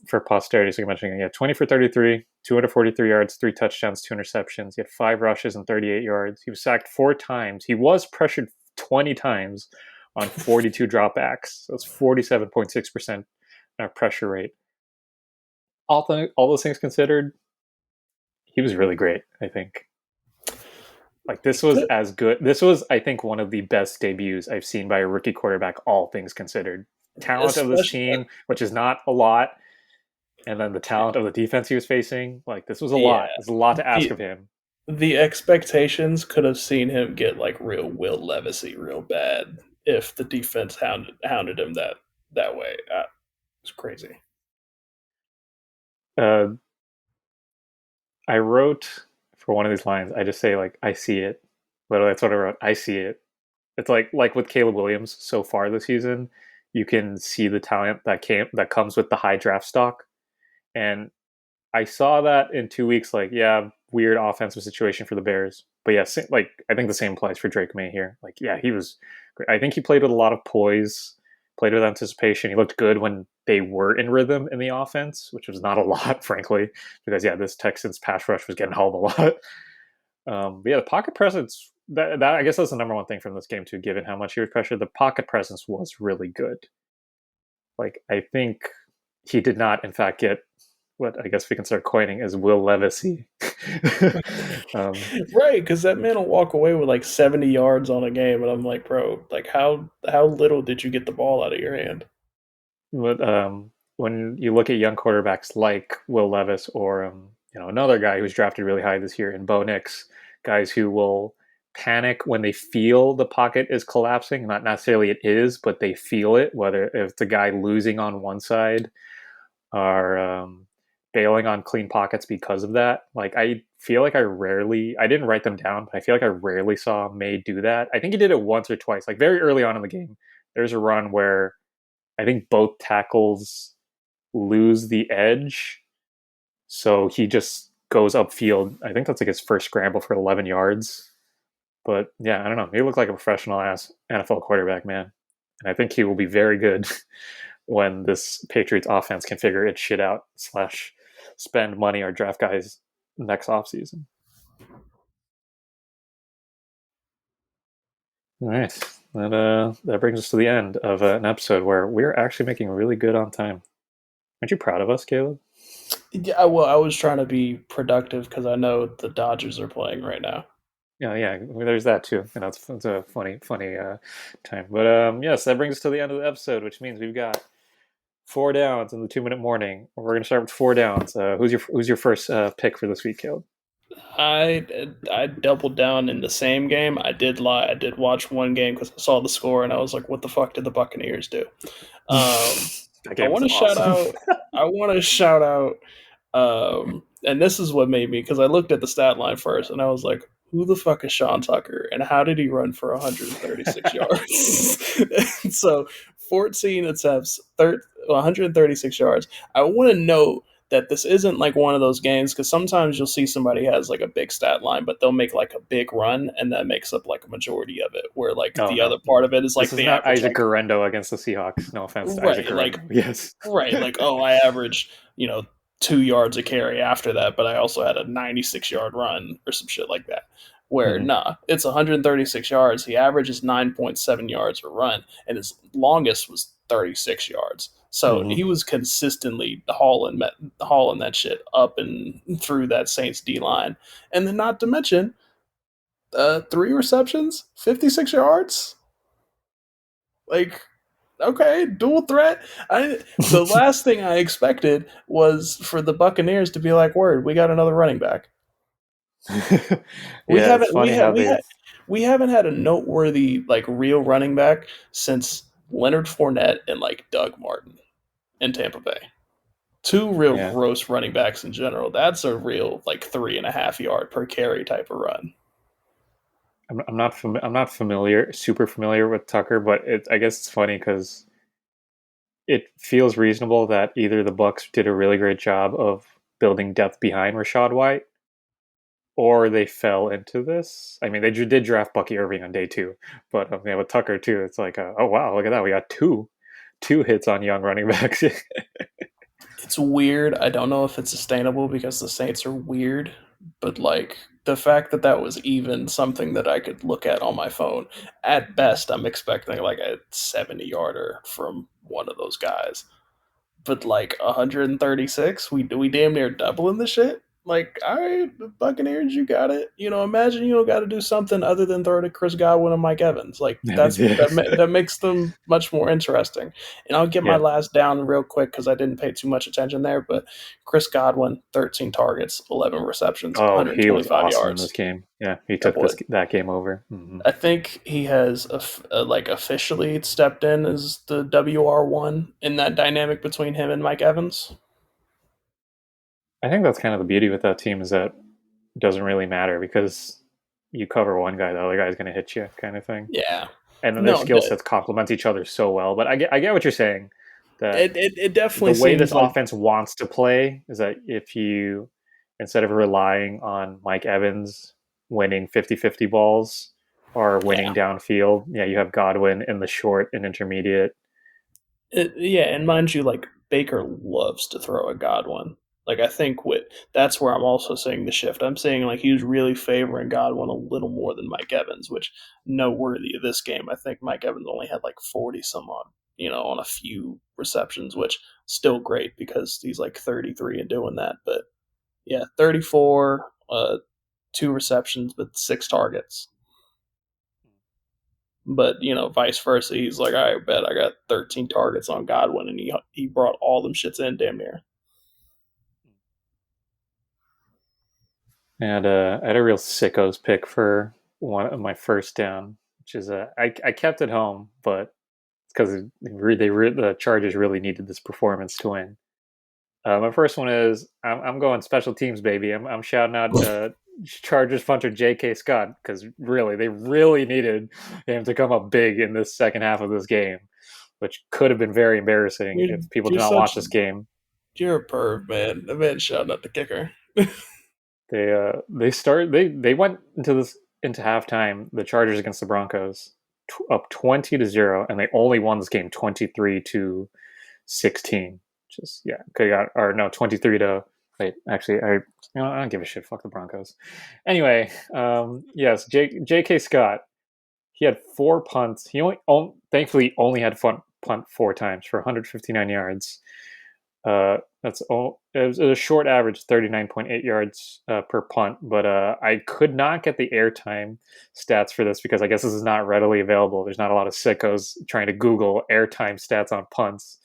for posterity, so you mentioned, yeah, 20 for 33, 243 yards, 3 touchdowns, 2 interceptions. He had 5 rushes and 38 yards. He was sacked 4 times. He was pressured 20 times on 42 dropbacks. So it's 47.6% pressure rate. All those things considered, he was really great, I think. Like, this was as good. This was, I think, one of the best debuts I've seen by a rookie quarterback, all things considered. Talent of this Especially, team, which is not a lot, and then the talent of the defense he was facing. Like, this was a yeah, lot. It's a lot to ask the of him. the expectations could have seen him get like real Will Levisy real bad if the defense hounded him that way. It's crazy. Uh, I wrote for one of these lines. I just say like, "I see it." Literally, that's what I wrote. I see it. It's like with Caleb Williams so far this season, you can see the talent that comes with the high draft stock, and I saw that in 2 weeks. Like, yeah, weird offensive situation for the Bears, but yeah, like I think the same applies for Drake Maye here. Like, yeah, he was great. I think he played with a lot of poise, played with anticipation. He looked good when they were in rhythm in the offense, which was not a lot, frankly, because yeah, this Texans pass rush was getting home a lot. But yeah, the pocket presence. That I guess that's the number one thing from this game too. Given how much he was pressured, the pocket presence was really good. Like, I think he did not, in fact, get what I guess we can start coining as Will Levisy. Right, because that man will walk away with like 70 yards on a game, and I'm like, bro, like how little did you get the ball out of your hand? but when you look at young quarterbacks like Will Levis or another guy who was drafted really high this year in Bo Nix, guys who will panic when they feel the pocket is collapsing. Not necessarily it is, but they feel it. Whether if it's a guy losing on one side or bailing on clean pockets because of that. Like, I feel like I didn't write them down, but I feel like I rarely saw May do that. I think he did it once or twice, like very early on in the game. There's a run where I think both tackles lose the edge. So he just goes upfield. I think that's like his first scramble for 11 yards. But yeah, I don't know. He looked like a professional ass NFL quarterback, man. And I think he will be very good when this Patriots offense can figure its shit out / spend money or draft guys next offseason. All right. That brings us to the end of an episode where we're actually making really good on time. Aren't you proud of us, Caleb? Yeah, well, I was trying to be productive because I know the Dodgers are playing right now. Yeah, yeah. There's that too. It's a funny time. But yes, that brings us to the end of the episode, which means we've got 4 downs in the 2 minute morning. We're gonna start with 4 downs. Who's your first pick for this week, Caleb? I doubled down in the same game. I did lie. I did watch one game because I saw the score and I was like, "What the fuck did the Buccaneers do?" That I game was want to shout awesome. out. I want to shout out. And this is what made me because I looked at the stat line first and I was like, "Who the fuck is Sean Tucker and how did he run for 136 yards?" So 14 attempts, 136 yards. I want to note that this isn't like one of those games because sometimes you'll see somebody has like a big stat line, but they'll make like a big run and that makes up like a majority of it. Where like Oh the no, other part of it is this like is the not average, Isaac like Garendo against the Seahawks. No offense to Isaac right, Garendo. Yes. like oh, I averaged 2 yards a carry after that, but I also had a 96-yard run or some shit like that. Where Mhm. nah, it's 136 yards. He averages 9.7 yards a run, and his longest was 36 yards. So Mhm. he was consistently hauling that shit up and through that Saints D line, and then not to mention 3 receptions, 56 yards. Like Okay, dual threat. The last thing I expected was for the Buccaneers to be like, "Word, we got another running back." We Yeah, it's haven't we funny had how we they've. had we haven't had a noteworthy like real running back since Leonard Fournette and like Doug Martin in Tampa Bay. Two real Yeah, gross running backs in general. That's a real like 3.5 yard per carry type of run. I'm not super familiar with Tucker, but I guess it's funny because it feels reasonable that either the Bucks did a really great job of building depth behind Rashad White, or they fell into this. I mean, they did draft Bucky Irving on day two, but yeah, with Tucker too, it's like, oh wow, look at that, we got two hits on young running backs. It's weird. I don't know if it's sustainable because the Saints are weird, but like the fact that that was even something that I could look at on my phone. At best, I'm expecting like a 70 yarder from one of those guys. But like 136, we damn near doubling the shit. Like, all right, the Buccaneers, you got it. Imagine you don't got to do something other than throw to Chris Godwin and Mike Evans. Like Yes. that makes them much more interesting. And I'll get my Yeah. last down real quick because I didn't pay too much attention there. But Chris Godwin, 13 targets, 11 receptions, Oh, he was 125 awesome in this yards. game. Yeah, he That took boy. that game over. Hmm. I think he has like officially stepped in as the WR1 in that dynamic between him and Mike Evans. I think that's kind of the beauty with that team is that it doesn't really matter because you cover one guy, the other guy's going to hit you, kind of thing. Yeah. And then their No, skill sets complement each other so well. But I get what you're saying. That it the definitely way seems this like offense wants to play is that if you, instead of relying on Mike Evans winning 50-50 balls or yeah. winning downfield, yeah, you have Godwin in the short and intermediate. Yeah, and mind you, like Baker loves to throw a Godwin. Like I think that's where I'm also seeing the shift. I'm saying like he was really favoring Godwin a little more than Mike Evans, which noteworthy of this game. I think Mike Evans only had like 40 some odd, on a few receptions, which still great because he's like 33 and doing that. But yeah, 34, two receptions, but six targets. But vice versa, he's like, I bet I got 13 targets on Godwin, and he brought all them shits in damn near. And I had a real sickos pick for one of my first down, which is I kept it home, but it's because the Chargers really needed this performance to win. My first one is I'm going special teams, baby. I'm shouting out Chargers punter J.K. Scott because really they really needed him to come up big in this second half of this game, which could have been very embarrassing You're, if people do you're not watch such this game. you're a perv, man. The man shouting at the kicker. They went into halftime, the Chargers against the Broncos, up 20-0, and they only won this game 23-16. Just yeah, okay, or no, 23 to wait. Actually, I don't give a shit. Fuck the Broncos. Anyway, yes, J.K. Scott. He had four punts. He thankfully only had punt four times for 159 yards. That's all. It was a short average, 39.8 yards per punt, but I could not get the airtime stats for this because I guess this is not readily available. There's not a lot of sickos trying to Google airtime stats on punts,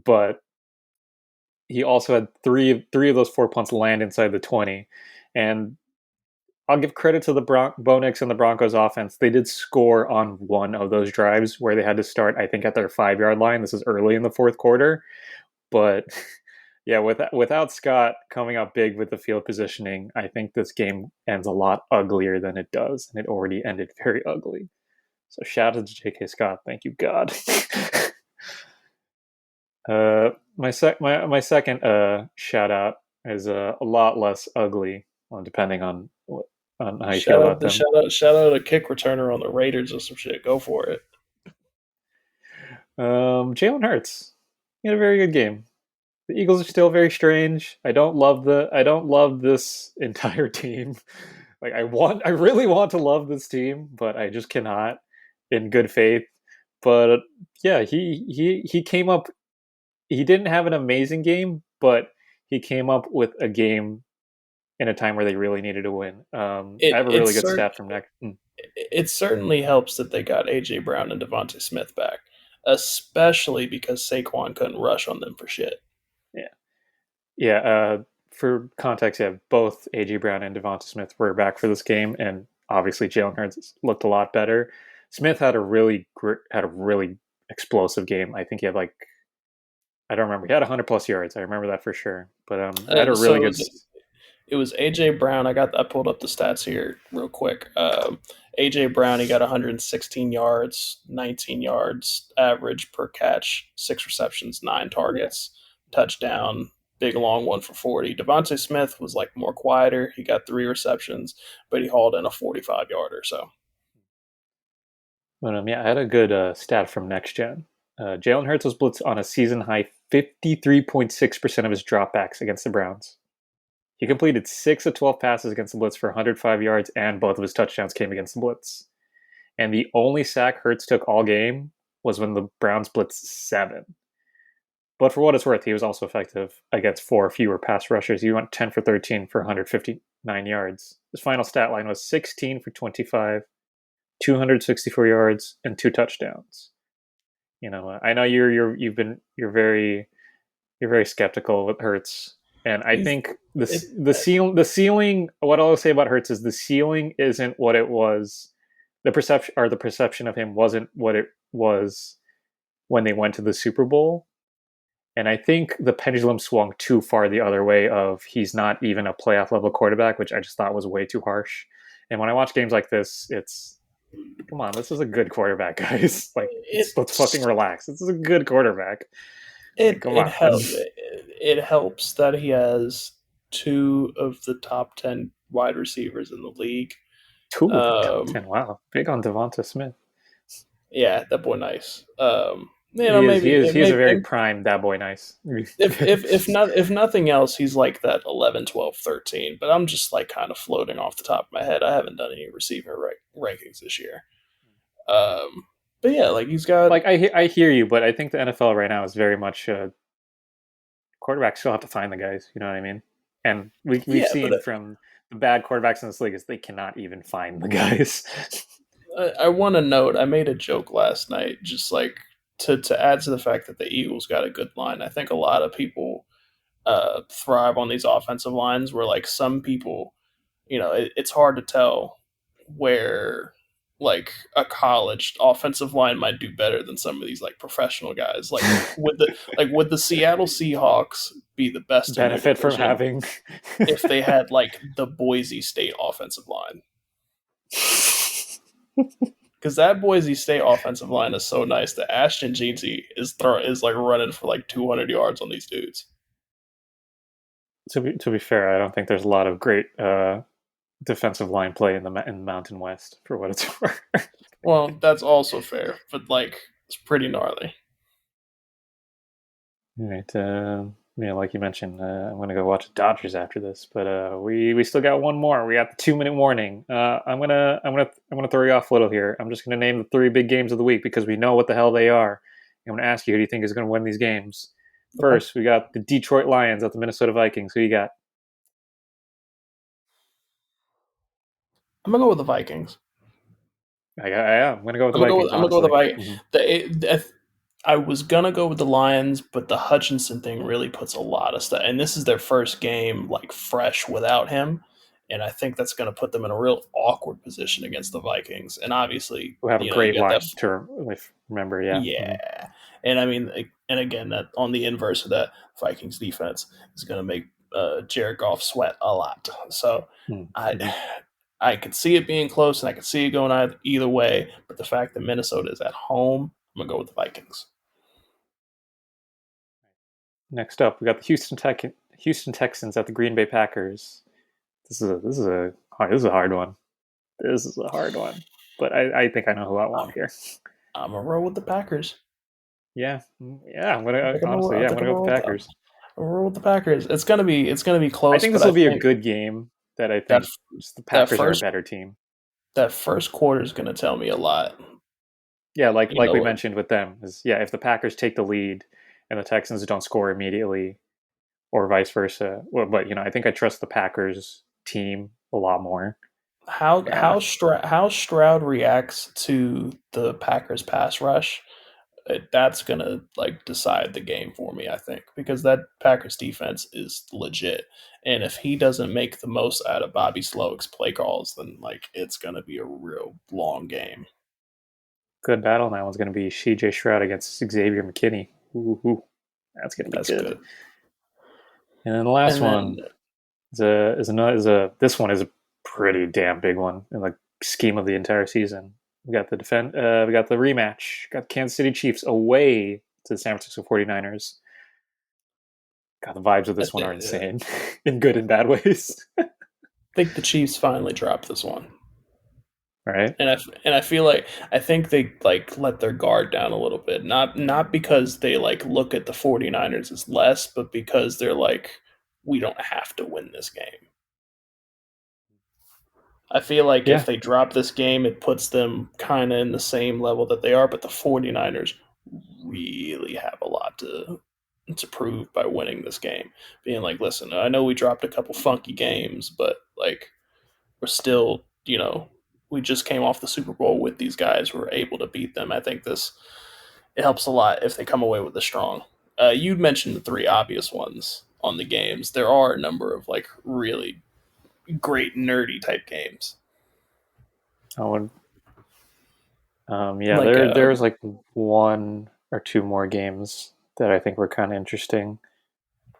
but he also had three of those four punts land inside the 20, and I'll give credit to the Bo Nix and the Broncos offense. They did score on one of those drives where they had to start, I think, at their 5 yard line. This is early in the fourth quarter, but yeah, without Scott coming up big with the field positioning, I think this game ends a lot uglier than it does, and it already ended very ugly. So shout out to J.K. Scott, thank you God. My second shout out is a lot less ugly, depending on how you feel about them. Shout out a kick returner on the Raiders or some shit. Go for it. Jalen Hurts, he had a very good game. The Eagles are still very strange. I don't love this entire team. Like I really want to love this team, but I just cannot in good faith. But yeah, he came up. He didn't have an amazing game, but he came up with a game in a time where they really needed to win. I It have a really it's good cert- stat from next. it certainly helps that they got AJ Brown and Devontae Smith back. especially because Saquon couldn't rush on them for shit. Yeah, yeah. For context, yeah, both AJ Brown and Devonta Smith were back for this game, and obviously Jalen Hurts looked a lot better. Smith had a really explosive game. I think he had like I don't remember. He had 100+ yards. I remember that for sure. But had a So really good. it was AJ Brown. I pulled up the stats here real quick. AJ Brown, he got 116 yards, 19 yards average per catch, 6 receptions, 9 targets, touchdown, big long one for 40. Devontae Smith was like more quieter. He got 3 receptions, but he hauled in a 45 yarder. So But yeah, I had a good stat from Next Gen. Jalen Hurts was blitzed on a season high 53.6% of his dropbacks against the Browns. He completed 6 of 12 passes against the blitz for 105 yards, and both of his touchdowns came against the blitz. And the only sack Hurts took all game was when the Browns blitzed 7. But for what it's worth, he was also effective against 4 fewer pass rushers. He went 10 for 13 for 159 yards. His final stat line was 16 for 25, 264 yards, and 2 touchdowns. I know you're very skeptical with Hurts, and I he's think it, the ceiling. What I'll say about Hurts is the ceiling isn't what it was. The perception of him wasn't what it was when they went to the Super Bowl. And I think the pendulum swung too far the other way of he's not even a playoff level quarterback, which I just thought was way too harsh. And when I watch games like this, it's come on, this is a good quarterback, guys. Like let's fucking relax. This is a good quarterback. Like it come it on. help it helps that he has 2 of the top 10 wide receivers in the league. Two of the top Um, 10. Wow. Big on Devonta Smith. yeah, that boy nice. He is he Maybe is it he is a may, very prime that boy nice. if nothing else, he's like that 11, 12, 13. But I'm just like kind of floating off the top of my head. I haven't done any receiver rankings this year. But yeah, like he's got Like I hear you, but I think the NFL right now is very much quarterbacks still have to find the guys. You know what I mean? And we've yeah, but seen from the bad quarterbacks in this league is they cannot even find the guys. I want to note I made a joke last night, just like to add to the fact that the Eagles got a good line. I think a lot of people thrive on these offensive lines, where like some people, it's hard to tell where like a college offensive line might do better than some of these like professional guys. Would the Seattle Seahawks be the best in their Benefit from division having if they had like the Boise State offensive line? Because that Boise State offensive line is so nice that Ashton Jeanty is like running for like 200 yards on these dudes. to be fair, I don't think there's a lot of great defensive line play in the Mountain West for what it's worth. Well, that's also fair, but like it's pretty gnarly. All right. Yeah, like you mentioned, I'm gonna go watch the Dodgers after this, but we still got one more. We got the 2 minute warning. I'm gonna throw you off a little here. I'm just gonna name the 3 big games of the week because we know what the hell they are. I'm gonna ask you, who do you think is gonna win these games? Okay. First, we got the Detroit Lions at the Minnesota Vikings. Who you got? I'm gonna go with the Vikings. I'm gonna go with the Vikings. I'm gonna go with Honestly, the Vikings. Mhm. I was gonna go with the Lions, but the Hutchinson thing really puts a lot of stuff. And this is their first game like fresh without him, and I think that's gonna put them in a real awkward position against the Vikings. And obviously, Who have a you great got that. line to remember. Yeah. Mhm. Yeah, and I mean, and again, that on the inverse of that, Vikings defense is gonna make Jared Goff sweat a lot. So I. Mhm. I could see it being close, and I could see it going either way. But the fact that Minnesota is at home, I'm gonna go with the Vikings. Next up, we got the Houston Texans at the Green Bay Packers. This is a hard one. This is a hard one. But I think I know who I want I'm, here. I'm gonna roll with the Packers. Yeah, yeah. I'm gonna I think I'm gonna, honestly, I yeah, I'm think gonna I'm go gonna with roll the with them. Packers. I'm gonna roll with the Packers. It's gonna be I close, think but this I will be a think good game. That I that think just the that Packers are a first better team. that first quarter is gonna tell me a lot. Yeah, like You like we know, mentioned with them is yeah, if the Packers take the lead and the Texans don't score immediately, or vice versa. Well, but I think I trust the Packers team a lot more. how Yeah, how Stroud reacts to the Packers pass rush. That's gonna like decide the game for me, I think, because that Packers defense is legit. And if he doesn't make the most out of Bobby Slowick's play calls, then like it's gonna be a real long game. Good battle. And that one's going to be CJ Stroud against Xavier McKinney. Ooh, that's going to be That's good. good. And then the last And then one is this one is a pretty damn big one in the scheme of the entire season. We got we got the rematch. Got the Kansas City Chiefs away to the San Francisco 49ers. God, the vibes of I this one are think insane in good and bad ways. the Chiefs finally dropped this one. Right? And I feel like I think they like let their guard down a little bit. Not because they like look at the 49ers as less, but because they're like we don't have to win this game. I feel like if Yeah. they drop this game, it puts them kind of in the same level that they are, but the 49ers really have a lot to prove by winning this game. Being like, listen, I know we dropped a couple funky games, but like we're still, we just came off the Super Bowl with these guys. We're able to beat them. I think it helps a lot if they come away with a strong. You mentioned the three obvious ones on the games. There are a number of like really great nerdy type games. I would. Yeah, Like there's like one or two more games that I think were kind of interesting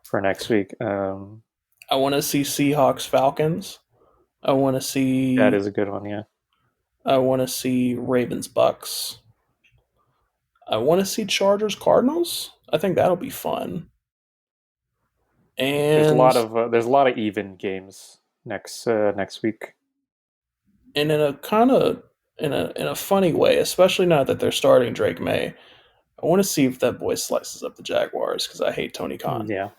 for next week. I want to see Seahawks Falcons. I want to That see is a good one. Yeah, Ravens Bucks. I want to see Chargers Cardinals. I think that'll be fun. And there's a lot of even games next week. and in a kind of in a funny way, especially now that they're starting Drake Maye, I want to see if that boy slices up the Jaguars because I hate Tony Khan. Yeah.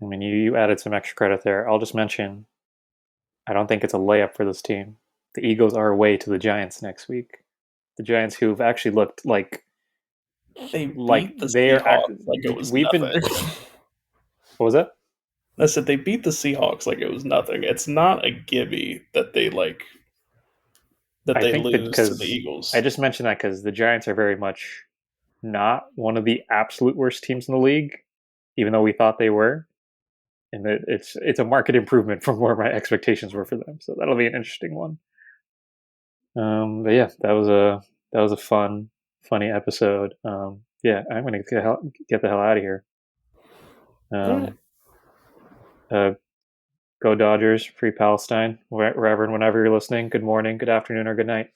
I mean, you added some extra credit there. I'll just mention, I don't think it's a layup for this team. The Eagles are away to the Giants next week. The Giants, who've actually looked They like beat the they're act. Seahawks like it was We've been. nothing. What was that? I said they beat the Seahawks like it was nothing. It's not a gimme that I they think that lose to the because I Eagles. just mentioned that because the Giants are very much not one of the absolute worst teams in the league, even though we thought they were. And it's a market improvement from where my expectations were for them. So that'll be an interesting one. But yeah, that was a funny episode. Yeah, I'm gonna get the hell out of here. All right. Um, uh, Go Dodgers, free Palestine, wherever and whenever you're listening. Good morning, good afternoon, or good night.